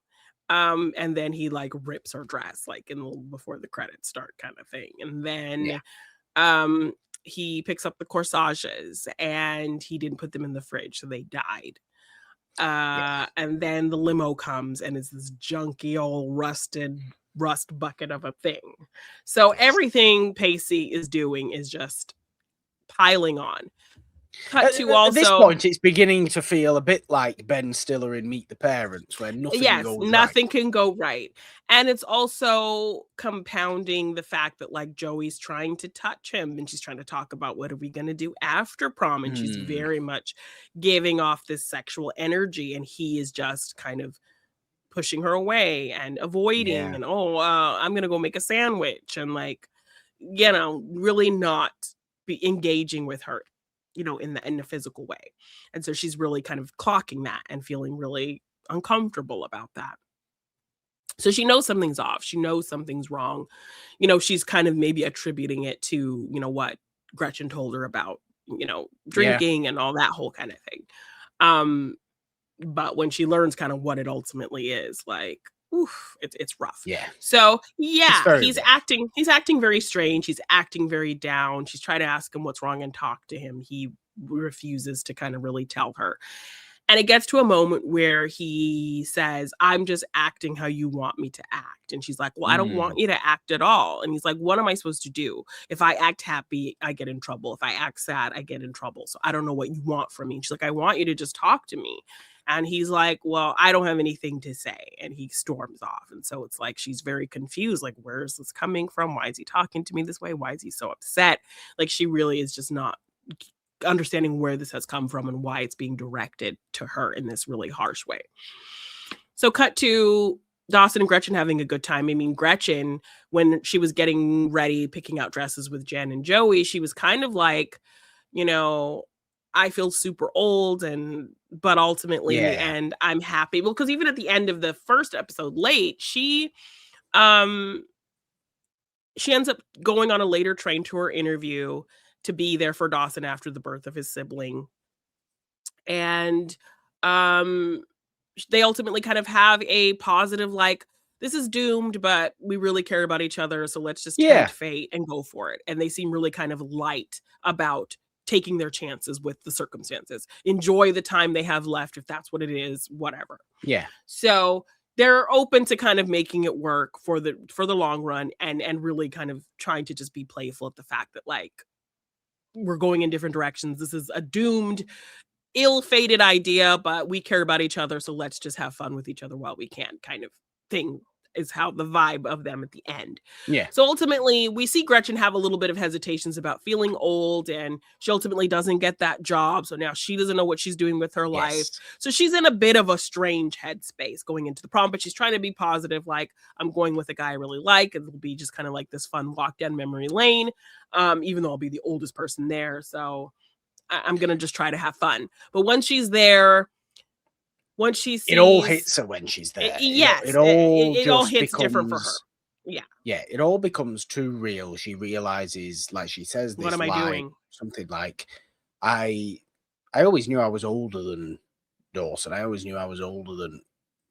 B: And then he like rips her dress like before the credits start kind of thing. And then he picks up the corsages and he didn't put them in the fridge, so they died. And then the limo comes and it's this junky old rust bucket of a thing. So everything Pacey is doing is just piling on.
A: At this point, it's beginning to feel a bit like Ben Stiller in Meet the Parents, where nothing
B: can go right. And it's also compounding the fact that like Joey's trying to touch him, and she's trying to talk about what are we going to do after prom, and she's very much giving off this sexual energy, and he is just kind of pushing her away and avoiding, and I'm going to go make a sandwich, and like, really not be engaging with her, in the physical way. And so she's really kind of clocking that and feeling really uncomfortable about that. So she knows something's off. She knows something's wrong. She's kind of maybe attributing it to, what Gretchen told her about, drinking and all that whole kind of thing. But when she learns kind of what it ultimately is, like, oof, it's rough.
A: Yeah.
B: So he's acting very strange. He's acting very down. She's trying to ask him what's wrong and talk to him. He refuses to kind of really tell her. And it gets to a moment where he says, I'm just acting how you want me to act. And she's like, well, I don't want you to act at all. And he's like, what am I supposed to do? If I act happy, I get in trouble. If I act sad, I get in trouble. So I don't know what you want from me. And she's like, I want you to just talk to me. And he's like, well, I don't have anything to say. And he storms off. And so it's like, she's very confused. Like, where is this coming from? Why is he talking to me this way? Why is he so upset? Like, she really is just not understanding where this has come from and why it's being directed to her in this really harsh way. So cut to Dawson and Gretchen having a good time. I mean, Gretchen, when she was getting ready, picking out dresses with Jen and Joey, she was kind of like, I feel super old, but ultimately, and I'm happy. Well, because even at the end of the first episode, late, she ends up going on a later train to her interview to be there for Dawson after the birth of his sibling. And they ultimately kind of have a positive, like, this is doomed, but we really care about each other, so let's just
A: Yeah.
B: tempt fate and go for it. And they seem really kind of light about taking their chances with the circumstances. Enjoy the time they have left, if that's what it is, whatever.
A: Yeah.
B: So they're open to kind of making it work for the long run, and really kind of trying to just be playful at the fact that, like, we're going in different directions. This is a doomed, ill-fated idea, but we care about each other, so let's just have fun with each other while we can, kind of thing is how the vibe of them at the end.
A: Yeah.
B: So ultimately, we see Gretchen have a little bit of hesitations about feeling old, and she ultimately doesn't get that job, so now she doesn't know what she's doing with her life.
A: Yes.
B: So she's in a bit of a strange headspace going into the prom, but she's trying to be positive, like, I'm going with a guy I really like, and it'll be just kind of like this fun walk down memory lane, even though I'll be the oldest person there, so I'm gonna just try to have fun. But once she's there, once she sees,
A: it all hits her when she's there.
B: Yes,
A: it all
B: it all
A: just
B: hits different for her.
A: becomes
B: Yeah.
A: yeah, it all becomes too real. She realizes, like she says
B: What
A: this
B: am I
A: line,
B: doing?
A: something like, I always knew I was older than Dawson. I always knew I was older than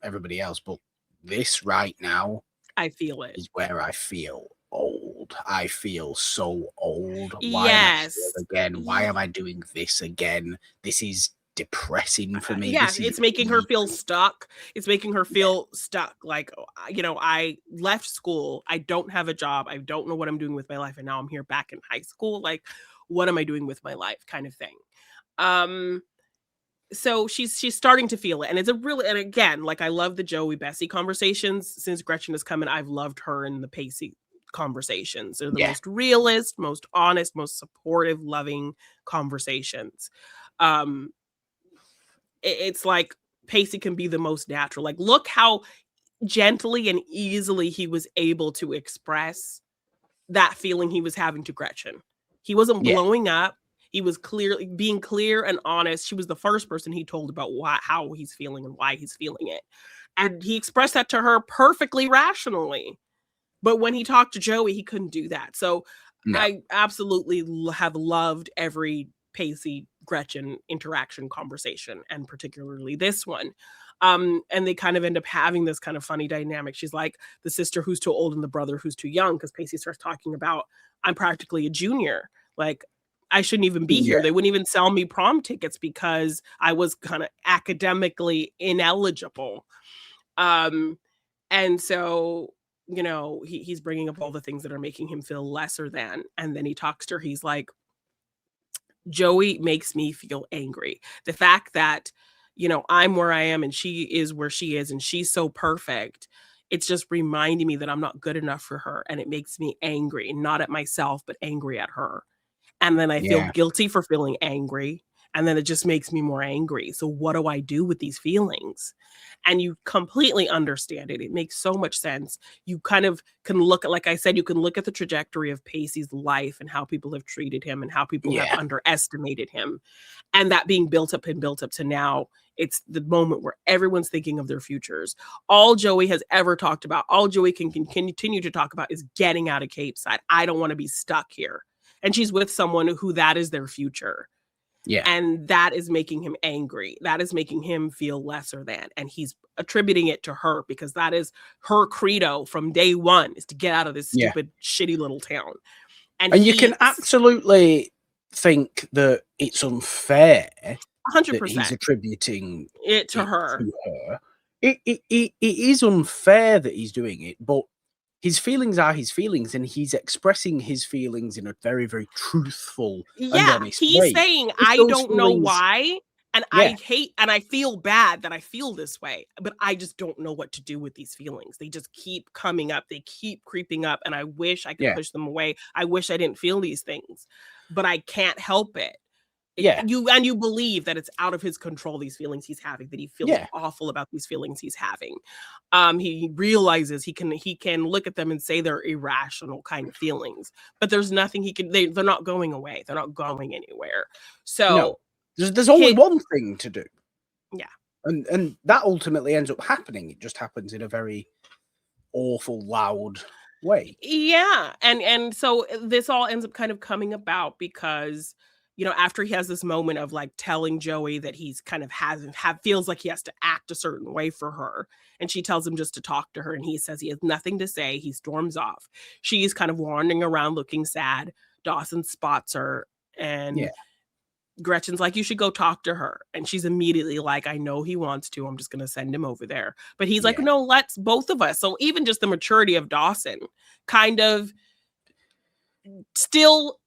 A: everybody else, but this right now
B: I feel it.
A: is where I feel old. I feel so old. Why am I
B: Yes.
A: here again? Why am I doing this again? This is depressing for me.
B: Yeah,
A: This is
B: it's making her feel
A: evil.
B: stuck. It's making her feel stuck. Like, I left school. I don't have a job. I don't know what I'm doing with my life. And now I'm here back in high school. Like, what am I doing with my life? Kind of thing. So she's starting to feel it. And it's a really, and again, like, I love the Joey Bessie conversations. Since Gretchen has come in, I've loved her and the Pacey conversations. They're the
A: Yeah.
B: most realist, most honest, most supportive, loving conversations. It's like Pacey can be the most natural. Like, look how gently and easily he was able to express that feeling he was having to Gretchen. He wasn't
A: Yeah.
B: blowing up. He was clearly being clear and honest. She was the first person he told about how he's feeling and why he's feeling it. And he expressed that to her perfectly rationally. But when he talked to Joey, he couldn't do that. So
A: No.
B: I absolutely have loved every Pacey Gretchen interaction conversation, and particularly this one. And they kind of end up having this kind of funny dynamic. She's like the sister who's too old and the brother who's too young, because Pacey starts talking about, I'm practically a junior. Like, I shouldn't even be here.
A: Yeah.
B: They wouldn't even sell me prom tickets because I was kind of academically ineligible. And so, he's bringing up all the things that are making him feel lesser than. And then he talks to her. He's like, Joey makes me feel angry. The fact that, I'm where I am and she is where she is and she's so perfect. It's just reminding me that I'm not good enough for her. And it makes me angry, not at myself, but angry at her. And then I feel
A: Yeah.
B: guilty for feeling angry. And then it just makes me more angry. So what do I do with these feelings? And you completely understand it. It makes so much sense. You kind of can look at, like I said, you can look at the trajectory of Pacey's life and how people have treated him and how people have
A: Yeah.
B: underestimated him. And that being built up and built up to now, it's the moment where everyone's thinking of their futures. All Joey has ever talked about, all Joey can continue to talk about, is getting out of Cape Side. I don't want to be stuck here. And she's with someone who that is their future.
A: Yeah.
B: And that is making him angry. That is making him feel lesser than. And he's attributing it to her because that is her credo from day one, is to get out of this
A: Yeah.
B: stupid, shitty little town.
A: And you can absolutely think that it's unfair that
B: 100%
A: he's attributing
B: it to her.
A: to her. It is unfair that he's doing it, but his feelings are his feelings, and he's expressing his feelings in a very, very truthful and
B: Yeah,
A: honest
B: he's
A: way.
B: saying,
A: If
B: I
A: those
B: don't know
A: feelings,
B: why. And
A: yeah,
B: I hate and I feel bad that I feel this way, but I just don't know what to do with these feelings. They just keep coming up. They keep creeping up. And I wish I could
A: yeah,
B: push them away. I wish I didn't feel these things, but I can't help it.
A: yeah,
B: You believe that it's out of his control, these feelings he's having, that he feels
A: yeah,
B: awful about these feelings he's having. He realizes he can look at them and say they're irrational kind of feelings, but there's nothing he can, they're not going away. They're not going anywhere.
A: no.
B: So
A: There's only one thing to do.
B: yeah.
A: And that ultimately ends up happening. It just happens in a very awful, loud way.
B: Yeah. And so this all ends up kind of coming about because you know, after he has this moment of like telling Joey that he's kind of feels like he has to act a certain way for her, and she tells him just to talk to her, and he says he has nothing to say. He storms off. She's kind of wandering around looking sad. Dawson spots her, and
A: Yeah.
B: Gretchen's like, you should go talk to her. And she's immediately like, I know he wants to. I'm just going to send him over there. But he's like,
A: Yeah.
B: no, let's both of us. So even just the maturity of Dawson kind of still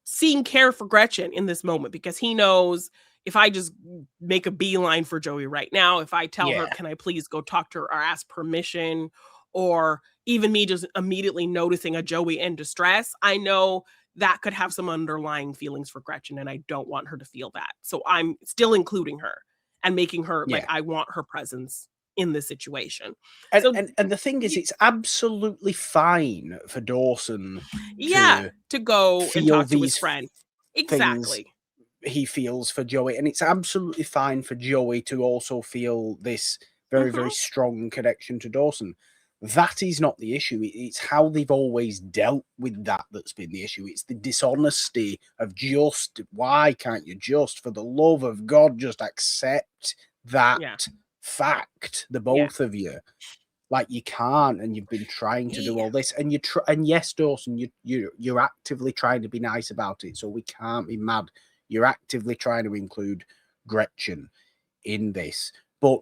B: seeing care for Gretchen in this moment, because he knows if I just make a beeline for Joey right now, if I tell her,
A: Yeah.
B: can I please go talk to her or ask permission, or even me just immediately noticing a Joey in distress, I know that could have some underlying feelings for Gretchen, and I don't want her to feel that. So I'm still including her and making her like,
A: Yeah.
B: I want her presence in this situation.
A: And,
B: So
A: and the thing is, it's absolutely fine for Dawson
B: yeah, to go and
A: feel
B: talk to his
A: these
B: friend.
A: things
B: Exactly.
A: he feels for Joey, and it's absolutely fine for Joey to also feel this very, very strong connection to Dawson. That is not the issue. It's how they've always dealt with that that's been the issue. It's the dishonesty of just, why can't you just, for the love of God, just accept that fact, the both of you? Like, you can't, and you've been trying to do all this, and and yes, Dawson, you're actively trying to be nice about it, so we can't be mad. You're actively trying to include Gretchen in this, but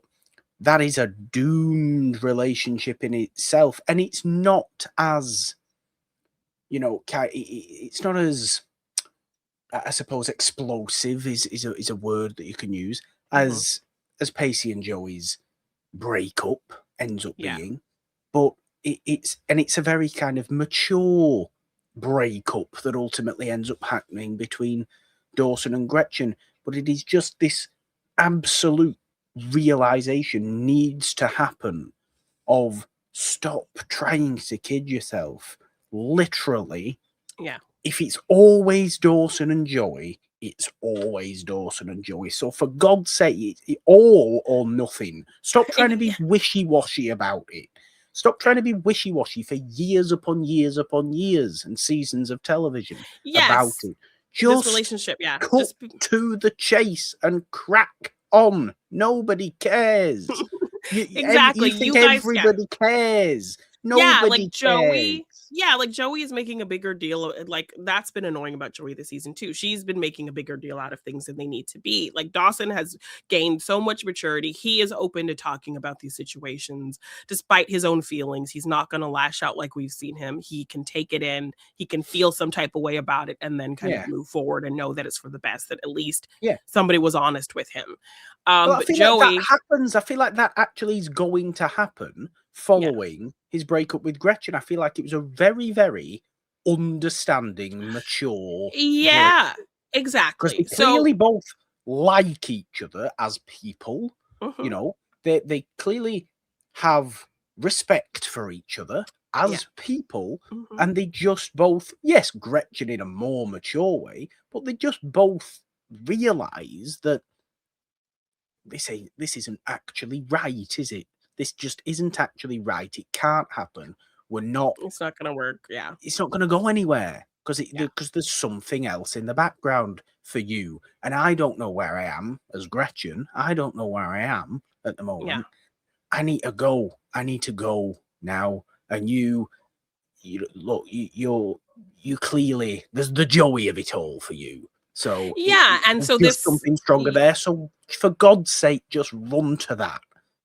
A: that is a doomed relationship in itself, and it's not as, you know, it's not as, I suppose, explosive is a word that you can use as Pacey and Joey's breakup ends up being, but it's a very kind of mature breakup that ultimately ends up happening between Dawson and Gretchen. But it is just this absolute realization needs to happen of, stop trying to kid yourself. Literally, if it's always Dawson and Joey, it's always Dawson and Joey. So for God's sake, it's all or nothing. Stop trying to be wishy-washy about it. Stop trying to be wishy-washy for years upon years upon years and seasons of television about it. Just
B: this relationship,
A: cut to the chase and crack on. Nobody cares.
B: Exactly.
A: You think everybody cares. Nobody cares.
B: Like Joey is making a bigger deal of, like, that's been annoying about Joey this season too. She's been making a bigger deal out of things than they need to be. Like, Dawson has gained so much maturity. He is open to talking about these situations despite his own feelings. He's not going to lash out like we've seen him. He can take it in. He can feel some type of way about it and then kind of move forward and know that it's for the best, that at least somebody was honest with him.
A: But Joey, like that happens. I feel like that actually is going to happen following his breakup with Gretchen. I feel like it was a very, very understanding, mature.
B: Yeah, exactly.
A: Because they clearly both like each other as people. You know, they clearly have respect for each other as people, and they just both, yes, Gretchen in a more mature way, but they just both realize that they say, this isn't actually right, is it? This just isn't actually right. It can't happen. We're not.
B: It's not going to work. Yeah.
A: It's not going to go anywhere because there's something else in the background for you. And I don't know where I am as Gretchen. I don't know where I am at the moment.
B: Yeah.
A: I need to go. I need to go now. And you look, you clearly, there's the Joey of it all for you. So
B: and so
A: there's something stronger there. So for God's sake, just run to that.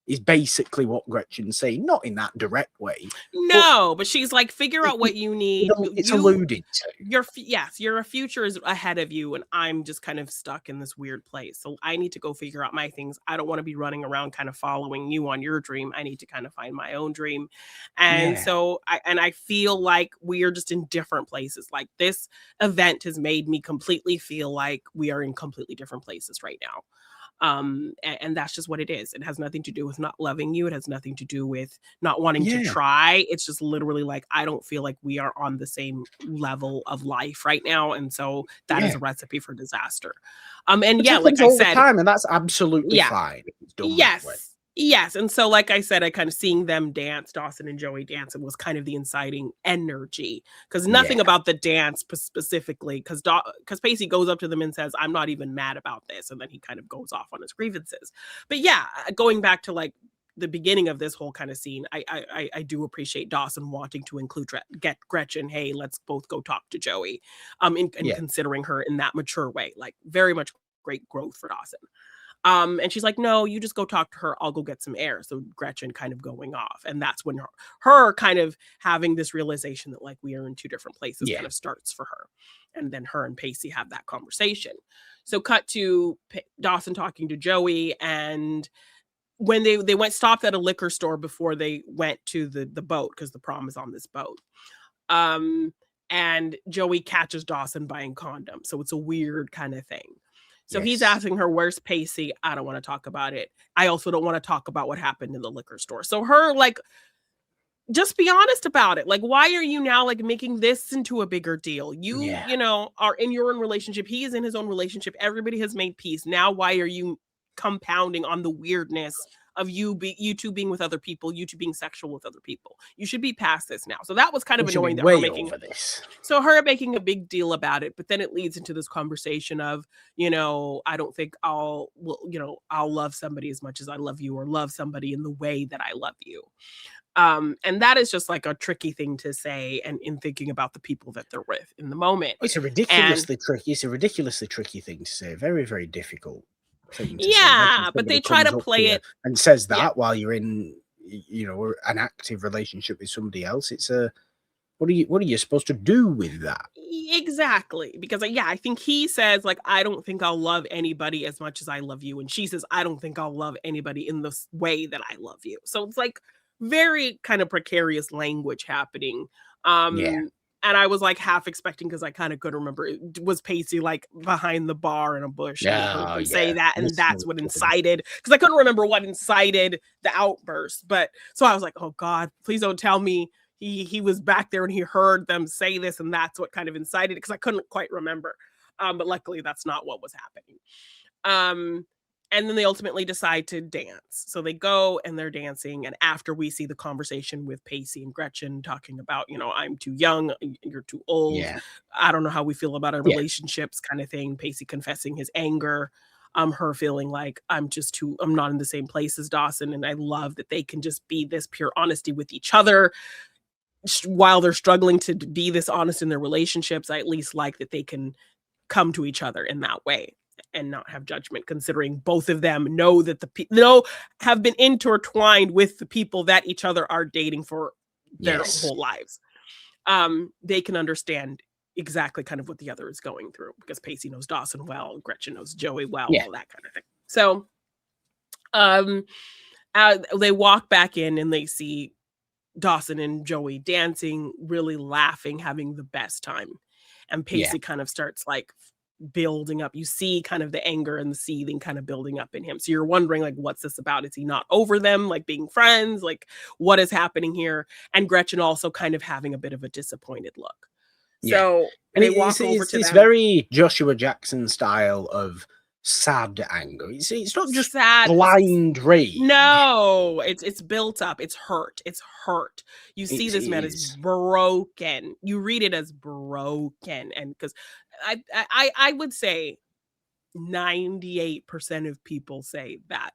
A: Is basically what Gretchen's saying, not in that direct way.
B: No, but she's like, figure out what you need.
A: It's alluded to.
B: Your future is ahead of you, and I'm just kind of stuck in this weird place. So I need to go figure out my things. I don't want to be running around kind of following you on your dream. I need to kind of find my own dream. And so I feel like we are just in different places. Like, this event has made me completely feel like we are in completely different places right now. And that's just what it is. It has nothing to do with not loving you. It has nothing to do with not wanting to try. It's just literally like, I don't feel like we are on the same level of life right now. And so that is a recipe for disaster. And like I said,
A: time, and that's absolutely fine. It's done that way.
B: Yes, and so like I said, I kind of seeing them dance, Dawson and Joey dance, and was kind of the inciting energy, because nothing
A: Yeah.
B: about the dance specifically, because Pacey goes up to them and says, "I'm not even mad about this," and then he kind of goes off on his grievances. But yeah, going back to like the beginning of this whole kind of scene, I do appreciate Dawson wanting to get Gretchen. Hey, let's both go talk to Joey, and
A: Yeah.
B: considering her in that mature way, like very much great growth for Dawson. And she's like, no, you just go talk to her. I'll go get some air. So Gretchen kind of going off. And that's when her kind of having this realization that like we are in two different places
A: Yeah.
B: kind of starts for her. And then her and Pacey have that conversation. So cut to Dawson talking to Joey. And when they stopped at a liquor store before they went to the boat, because the prom is on this boat. And Joey catches Dawson buying condoms. So it's a weird kind of thing. So he's asking her, where's Pacey? I don't want to talk about it. I also don't want to talk about what happened in the liquor store. So her like, just be honest about it. Like, why are you now like making this into a bigger deal? You know, are in your own relationship. He is in his own relationship. Everybody has made peace. Now, why are you compounding on the weirdness of you two being with other people, you two being sexual with other people? You should be past this now. So that was kind of annoying that her making
A: this.
B: So her making a big deal about it, but then it leads into this conversation of, you know, I don't think I'll love somebody as much as I love you, or love somebody in the way that I love you. And that is just like a tricky thing to say, and in thinking about the people that they're with in the moment.
A: It's a ridiculously tricky thing to say. Very, very difficult thing to say.
B: Yeah, but they try to play it
A: and says that while you're in, you know, an active relationship with somebody else. It's a what are you supposed to do with that?
B: Exactly. Because I think he says like, I don't think I'll love anybody as much as I love you. And she says, I don't think I'll love anybody in this way that I love you. So it's like very kind of precarious language happening. And I was like half expecting, because I kind of couldn't remember, was Pacey like behind the bar in a bush and heard them say that, and that's what incited, because I couldn't remember what incited the outburst. But so I was like, oh God, please don't tell me he was back there and he heard them say this, and that's what kind of incited it, because I couldn't quite remember. But luckily that's not what was happening. And then they ultimately decide to dance. So they go and they're dancing. And after we see the conversation with Pacey and Gretchen talking about, you know, I'm too young, you're too old.
A: Yeah.
B: I don't know how we feel about our relationships kind of thing. Pacey confessing his anger. Her feeling like I'm not in the same place as Dawson. And I love that they can just be this pure honesty with each other. While they're struggling to be this honest in their relationships, I at least like that they can come to each other in that way and not have judgment, considering both of them know that have been intertwined with the people that each other are dating for their whole lives. They can understand exactly kind of what the other is going through, because Pacey knows Dawson well, Gretchen knows Joey well, all that kind of thing. So they walk back in and they see Dawson and Joey dancing, really laughing, having the best time. And Pacey kind of starts like building up. You see kind of the anger and the seething kind of building up in him. So you're wondering like, what's this about? Is he not over them, like being friends? Like, what is happening here? And Gretchen also kind of having a bit of a disappointed look. So
A: and
B: they walk over to them.
A: It's very Joshua Jackson style of sad anger. It's not just sad, blind rage.
B: No, it's built up. It's hurt. You see this man is broken. You read it as broken. And because I would say 98% of people say that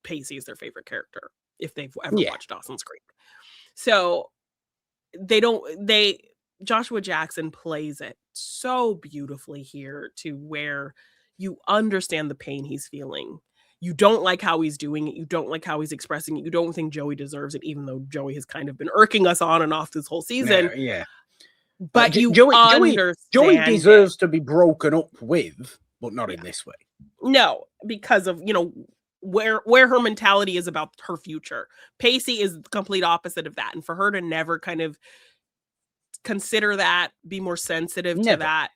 B: Pacey is their favorite character if they've ever watched Dawson's Creek. So Joshua Jackson plays it so beautifully here, to where you understand the pain he's feeling. You don't like how he's doing it. You don't like how he's expressing it. You don't think Joey deserves it, even though Joey has kind of been irking us on and off this whole season. But
A: Joey deserves to be broken up with, but not in this way.
B: No, because of, you know, where her mentality is about her future. Pacey is the complete opposite of that. And for her to never kind of consider that, be more sensitive to that.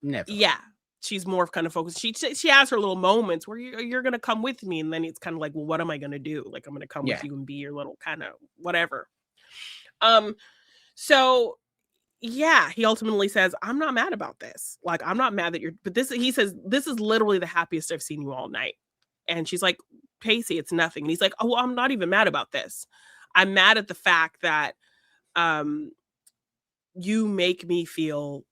A: Never.
B: Yeah. She's more kind of focused. She has her little moments where you're going to come with me. And then it's kind of like, well, what am I going to do? Like, I'm going to come with you and be your little kind of whatever. So yeah, he ultimately says, I'm not mad about this. Like, I'm not mad that he says, this is literally the happiest I've seen you all night. And she's like, Pacey, it's nothing. And he's like, oh, well, I'm not even mad about this. I'm mad at the fact that you make me feel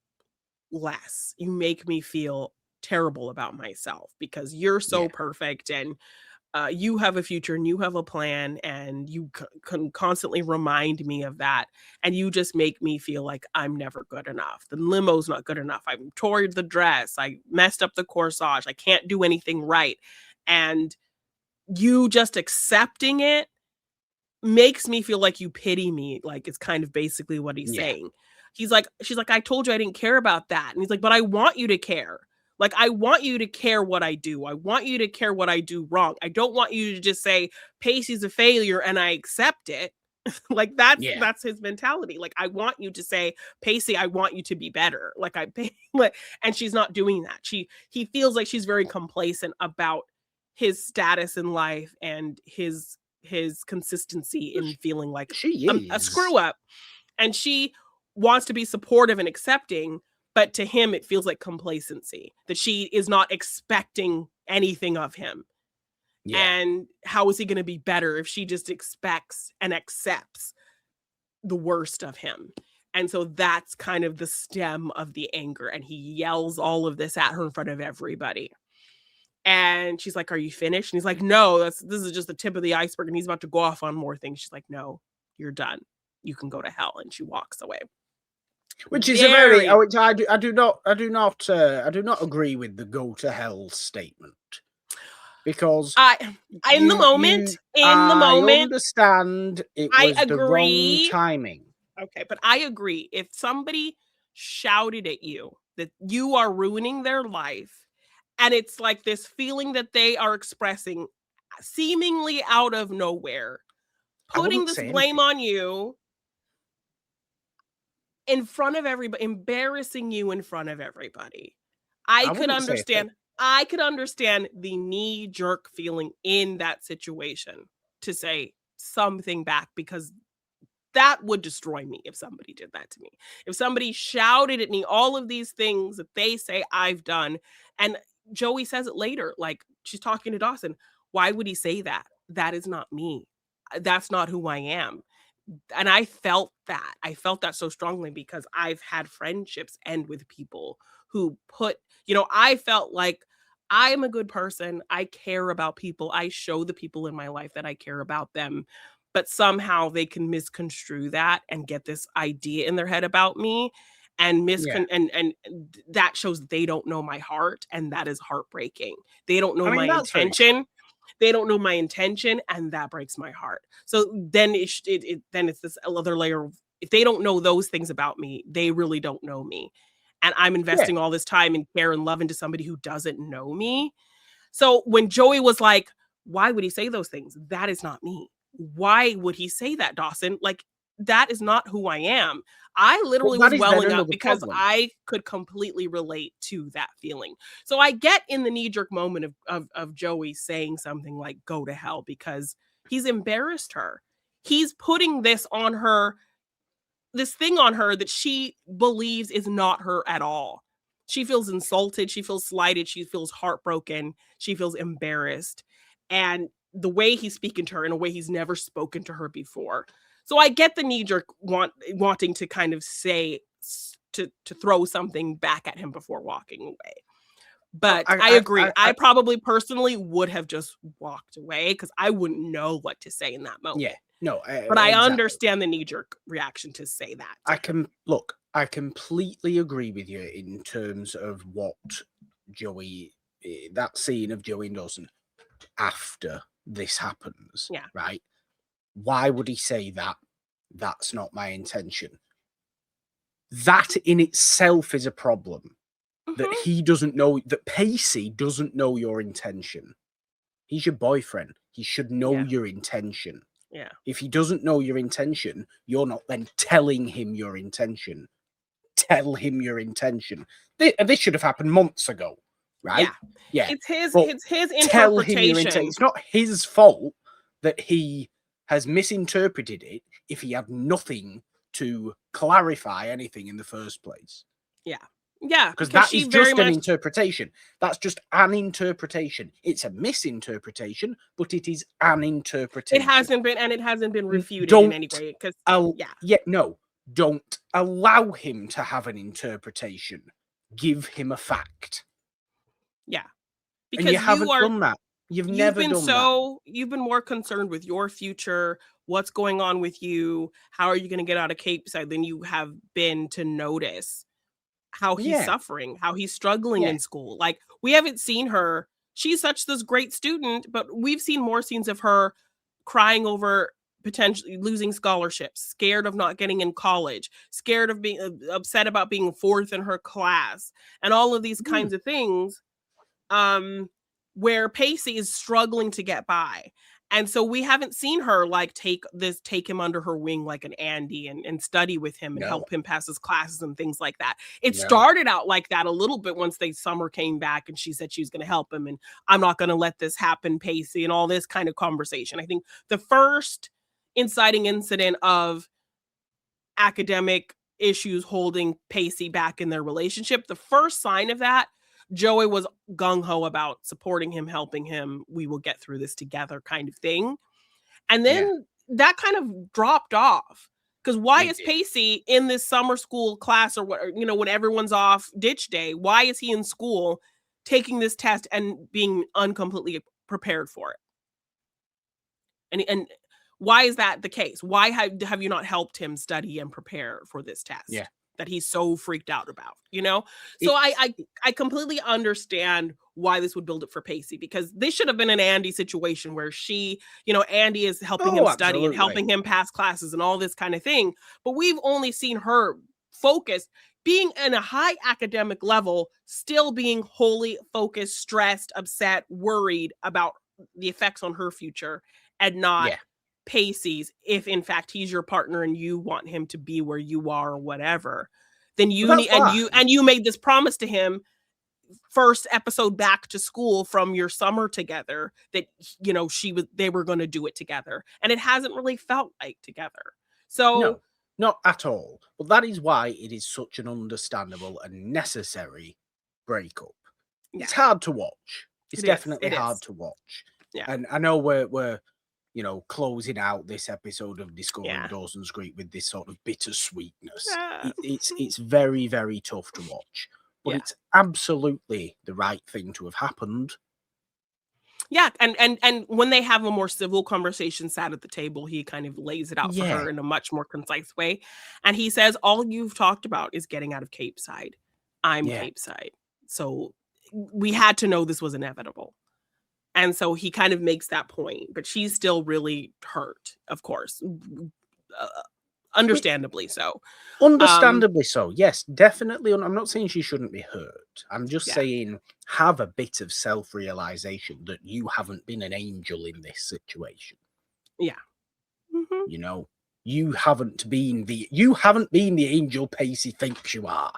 B: less. You make me feel terrible about myself because you're so perfect and you have a future and you have a plan and you can constantly remind me of that. And you just make me feel like I'm never good enough. The limo's not good enough. I tore the dress. I messed up the corsage. I can't do anything right. And you just accepting it makes me feel like you pity me. Like it's kind of basically what he's saying. She's like, I told you I didn't care about that. And he's like, but I want you to care. Like, I want you to care what I do. I want you to care what I do wrong. I don't want you to just say Pacey's a failure and I accept it. Like that's his mentality. Like, I want you to say, Pacey, I want you to be better. Like and she's not doing that. He feels like she's very complacent about his status in life and his consistency in feeling like
A: she is
B: a screw up. And she wants to be supportive and accepting, but to him it feels like complacency, that she is not expecting anything of him. And how is he going to be better if she just expects and accepts the worst of him? And so that's kind of the stem of the anger, and he yells all of this at her in front of everybody. And she's like, are you finished? And he's like, no, this is just the tip of the iceberg. And he's about to go off on more things. She's like, no, you're done. You can go to hell. And she walks away.
A: Which is a very, which I do not agree with the go to hell statement. Because
B: in the moment,
A: I understand it was the wrong timing.
B: Okay, but I agree. If somebody shouted at you that you are ruining their life, and it's like this feeling that they are expressing seemingly out of nowhere, putting this blame on you in front of everybody, embarrassing you in front of everybody. I could understand the knee-jerk feeling in that situation to say something back, because that would destroy me if somebody did that to me. If somebody shouted at me all of these things that they say I've done, and Joey says it later, like she's talking to Dawson, why would he say that? That is not me. That's not who I am. And I felt that. I felt that so strongly because I've had friendships end with people who I felt like I am a good person. I care about people. I show the people in my life that I care about them. But somehow they can misconstrue that and get this idea in their head about me, and and that shows they don't know my heart, and that is heartbreaking. They don't know my intention. They don't know my intention, and that breaks my heart. So then it's this other layer of, if they don't know those things about me, they really don't know me. And I'm investing all this time and care and love into somebody who doesn't know me. So when Joey was like, why would he say those things? That is not me. Why would he say that, Dawson? Like, that is not who I am. I literally was welling up because I could completely relate to that feeling. So I get in the knee-jerk moment of Joey saying something like, go to hell, because he's embarrassed her. He's putting this on her, this thing on her that she believes is not her at all. She feels insulted. She feels slighted. She feels heartbroken. She feels embarrassed. And the way he's speaking to her in a way he's never spoken to her before. So I get the knee-jerk wanting to kind of say, to throw something back at him before walking away. But I agree. I probably personally would have just walked away because I wouldn't know what to say in that moment.
A: Yeah, no.
B: But I understand the knee-jerk reaction to say that.
A: I completely agree with you in terms of what Joey, that scene of Joey and Dawson after this happens.
B: Yeah.
A: Right? Why would he say that? That's not my intention. That in itself is a problem. That he doesn't know, that Pacey doesn't know your intention. He's your boyfriend. He should know your intention.
B: Yeah.
A: If he doesn't know your intention, you're not then telling him your intention. Tell him your intention. This should have happened months ago, right? Yeah.
B: It's his interpretation.
A: Tell him your intention. It's not his fault that he has misinterpreted it if he had nothing to clarify anything in the first place.
B: Yeah. Yeah,
A: because
B: because
A: that
B: she
A: is
B: very
A: just an
B: much
A: interpretation. That's just an interpretation. It's a misinterpretation, but it is an interpretation.
B: it hasn't been refuted in any
A: Don't
B: way. Because yeah,
A: no, don't allow him to have an interpretation. Give him a fact.
B: yeah,
A: And you
B: because
A: haven't done that. You've never done that.
B: you've been more concerned with your future, what's going on with you, how are you going to get out of Cape Side than you have been to notice how he's
A: Yeah,
B: suffering, how he's struggling
A: yeah.
B: in school. Like, we haven't seen her. She's such this great student, but we've seen more scenes of her crying over potentially losing scholarships, scared of not getting in college, scared of being upset about being fourth in her class, and all of these
A: Mm,
B: kinds of things. Um, where Pacey is struggling to get by. And so we haven't seen her like take him under her wing like an Andy and study with him and
A: no,
B: help him pass his classes and things like that. It
A: no.
B: started out like that a little bit once they summer came back and she said she was going to help him and I'm not going to let this happen, Pacey, and all this kind of conversation. I think the first inciting incident of academic issues holding Pacey back in their relationship, the first sign of that, Joey was gung ho about supporting him, helping him. We will get through this together, kind of thing. And
A: Yeah,
B: then that kind of dropped off. Because why
A: it
B: is
A: did.
B: Pacey in this summer school class or what, when everyone's off ditch day? Why is he in school taking this test and being uncompletely prepared for it? And why is that the case? Why have you not helped him study and prepare for this
A: Yeah.
B: test that he's so freaked out about? So I
A: It's
B: I, I completely understand why this would build it for Pacey, because this should have been an Andy situation where Andy is helping him
A: oh,
B: study and
A: absolutely.
B: helping him pass classes and all this kind of thing. But we've only seen her focused, being in a high academic level, still being wholly focused, stressed, upset, worried about the effects on her future, and not
A: Yeah.
B: Pacey's. If in fact he's your partner and you want him to be where you are or whatever, then
A: But
B: you
A: that's
B: need,
A: why.
B: and you made this promise to him first episode back to school from your summer together that they were going to do it together, and it hasn't really felt like together. So
A: No, not at all. But that is why it is such an understandable and necessary breakup.
B: yeah,
A: It's hard to watch. It's
B: it is.
A: definitely
B: It
A: hard
B: is.
A: to watch.
B: Yeah.
A: And I know we're closing out this episode of Discovering
B: Yeah.
A: Dawson's Creek with this sort of bittersweetness.
B: Uh,
A: It's very, very tough to watch. But
B: yeah.
A: it's absolutely the right thing to have happened.
B: Yeah, and when they have a more civil conversation sat at the table, he kind of lays it out for
A: Yeah,
B: her in a much more concise way. And he says, all you've talked about is getting out of Cape Side. I'm
A: yeah.
B: Cape Side. So we had to know this was inevitable. And so he kind of makes that point, but she's still really hurt, of course. Uh,
A: Which
B: Understandably so.
A: understandably so. Yes, definitely. I'm not saying she shouldn't be hurt. I'm just
B: Yeah.
A: saying have a bit of self-realization that you haven't been an angel in this situation.
B: Yeah. Mhm.
A: You know, you haven't been the angel Pacey thinks you are,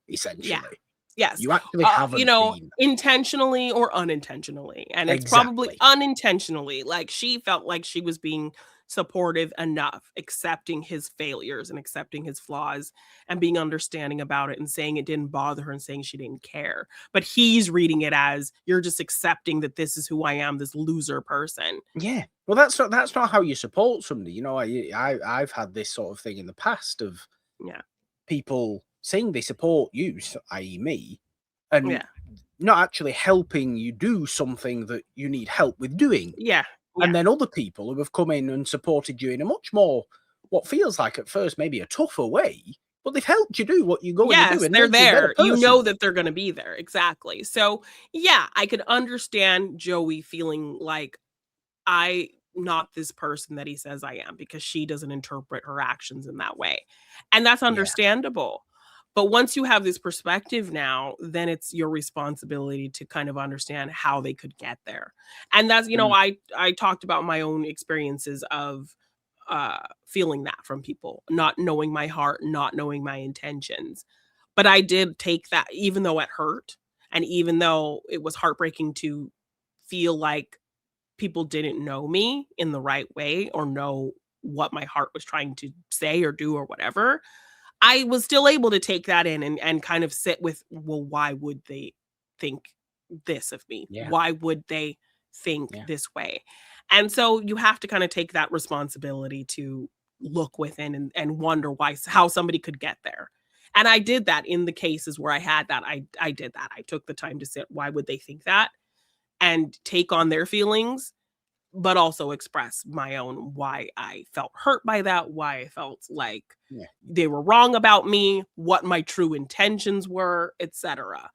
B: Yeah.
A: essentially.
B: Yes.
A: You actually haven't been.
B: Intentionally or unintentionally. And it's probably
A: Exactly.
B: unintentionally. Like, she felt like she was being supportive enough, accepting his failures and accepting his flaws and being understanding about it and saying it didn't bother her and saying she didn't care. But he's reading it as, you're just accepting that this is who I am, this loser person.
A: Yeah. Well, that's not how you support somebody. I've had this sort of thing in the past of
B: Yeah.
A: people saying they support you, i.e., me, and
B: Yeah.
A: not actually helping you do something that you need help with doing.
B: Yeah.
A: And
B: Yeah.
A: then other people who have come in and supported you in a much more, what feels like at first maybe a tougher way, but they've helped you do what you're going to do
B: Yes,
A: and
B: they're
A: made you a better
B: there. You know
A: person.
B: that they're gonna be there. Exactly. So, yeah, I could understand Joey feeling like, I not this person that he says I am, because she doesn't interpret her actions in that way. And that's
A: Yeah.
B: understandable. But once you have this perspective now, then it's your responsibility to kind of understand how they could get there. And that's,
A: Mm,
B: I talked about my own experiences of feeling that from people, not knowing my heart, not knowing my intentions. But I did take that, even though it hurt, and even though it was heartbreaking to feel like people didn't know me in the right way or know what my heart was trying to say or do or whatever. I was still able to take that in and kind of sit with, well, why would they think this of me?
A: Yeah.
B: Why would they think
A: Yeah.
B: this way? And so you have to kind of take that responsibility to look within and wonder how somebody could get there. And I did that in the cases where I had that. I did that. I took the time to sit, why would they think that? And take on their feelings, but also express my own why I felt hurt by that, why I felt like they were wrong about me, what my true intentions were, etc.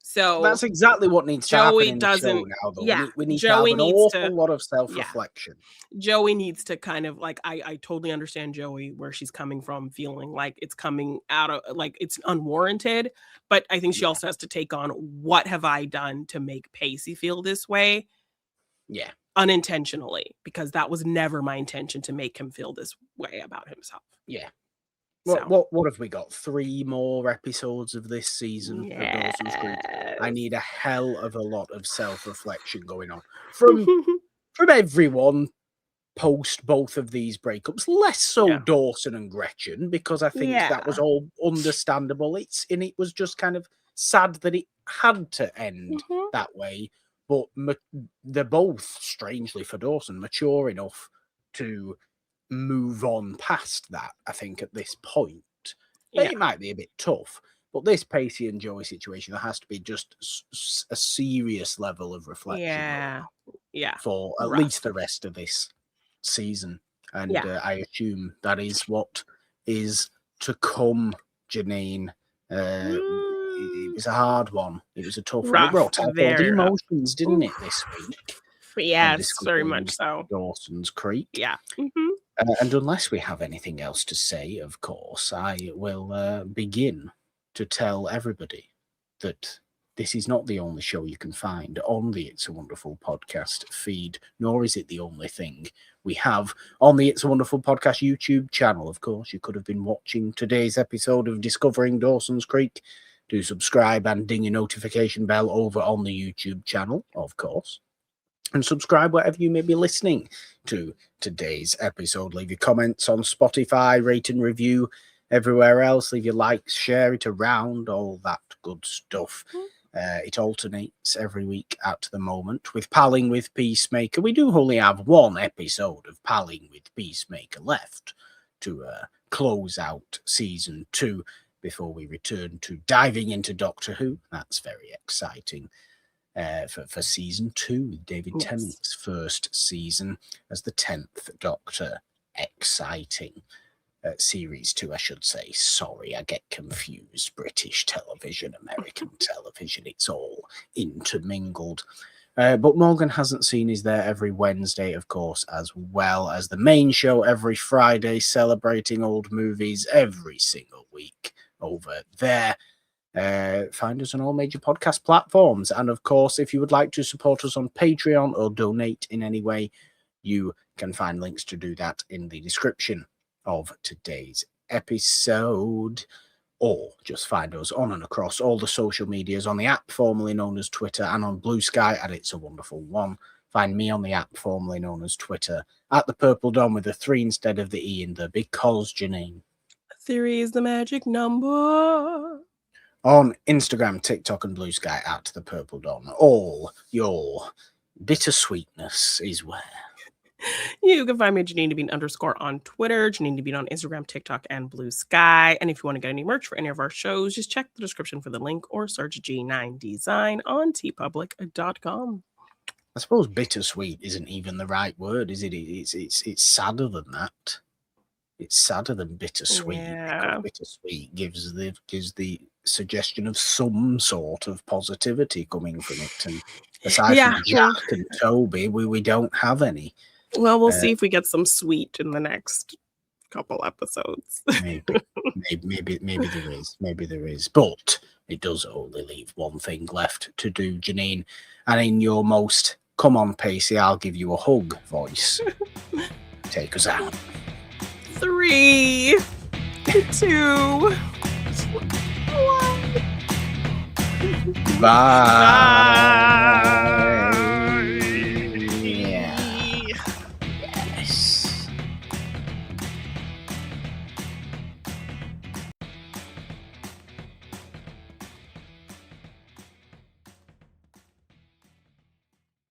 B: So
A: that's exactly what needs to happen in the show now, though.
B: Yeah,
A: We need
B: Joey
A: to have an
B: needs
A: awful
B: to,
A: lot of self-reflection.
B: Joey needs to kind of like, I totally understand Joey where she's coming from, feeling like it's coming out of like it's unwarranted, but I think she also has to take on, what have I done to make Pacey feel this way?
A: Yeah.
B: Unintentionally, because that was never my intention to make him feel this way about himself.
A: Yeah.
B: So.
A: What have we got? 3 more episodes of this season of Dawson's Creek. I need a hell of a lot of self-reflection going on from everyone post both of these breakups. Less so Dawson and Gretchen, because I think that was all understandable. It was just kind of sad that it had to end that way. But they're both, strangely for Dawson, mature enough to move on past that, I think, at this point. It might be a bit tough, but this Pacey and Joey situation, there has to be just a serious level of reflection for at least the rest of this season. And I assume that is what is to come, Jeannine. It was a hard one. It was a tough one. It brought out all the emotions, didn't it, this week?
B: Yes, very much so.
A: Dawson's Creek.
B: Yeah.
A: And unless we have anything else to say, of course, I will begin to tell everybody that this is not the only show you can find on the It's a Wonderful Podcast feed, nor is it the only thing we have on the It's a Wonderful Podcast YouTube channel. Of course, you could have been watching today's episode of Discovering Dawson's Creek. Do subscribe and ding your notification bell over on the YouTube channel, of course. And subscribe wherever you may be listening to today's episode. Leave your comments on Spotify, rate and review everywhere else. Leave your likes, share it around, all that good stuff. It alternates every week at the moment with Palling with Peacemaker. We do only have one episode of Palling with Peacemaker left to close out season 2 before we return to diving into Doctor Who. That's very exciting. For season 2, David Tennant's first season as the 10th Doctor. Exciting. Series 2, I should say. Sorry, I get confused. British television, American television, it's all intermingled. But Morgan Hasn't Seen is there every Wednesday, of course, as well as the main show every Friday, celebrating old movies every single week over there. Find us on all major podcast platforms. And of course, if you would like to support us on Patreon or donate in any way, you can find links to do that in the description of today's episode, or just find us on and across all the social medias on the app formerly known as Twitter and on Blue Sky at It's a Wonderful One. Find me on the app formerly known as Twitter at the Purple Dawn with a 3 instead of the E in there, because Jeannine.
B: 3 is the magic number.
A: On Instagram, TikTok, and Blue Sky at the Purple Dawn. All your bittersweetness is where.
B: You can find me at Jeannine Devine _ on Twitter, Jeannine Devine on Instagram, TikTok, and Blue Sky. And if you want to get any merch for any of our shows, just check the description for the link or search G9 Design on tpublic.com.
A: I suppose bittersweet isn't even the right word, is it? It's sadder than that. It's sadder than bittersweet.
B: Yeah.
A: Because bittersweet gives the suggestion of some sort of positivity coming from it. And aside from Jack and Tobey, we don't have any.
B: Well, we'll see if we get some sweet in the next couple episodes.
A: maybe there is. Maybe there is. But it does only leave one thing left to do, Jeannine. And in your most "come on, Pacey, I'll give you a hug" voice, take us out.
B: 3, 2, 1.
A: Bye.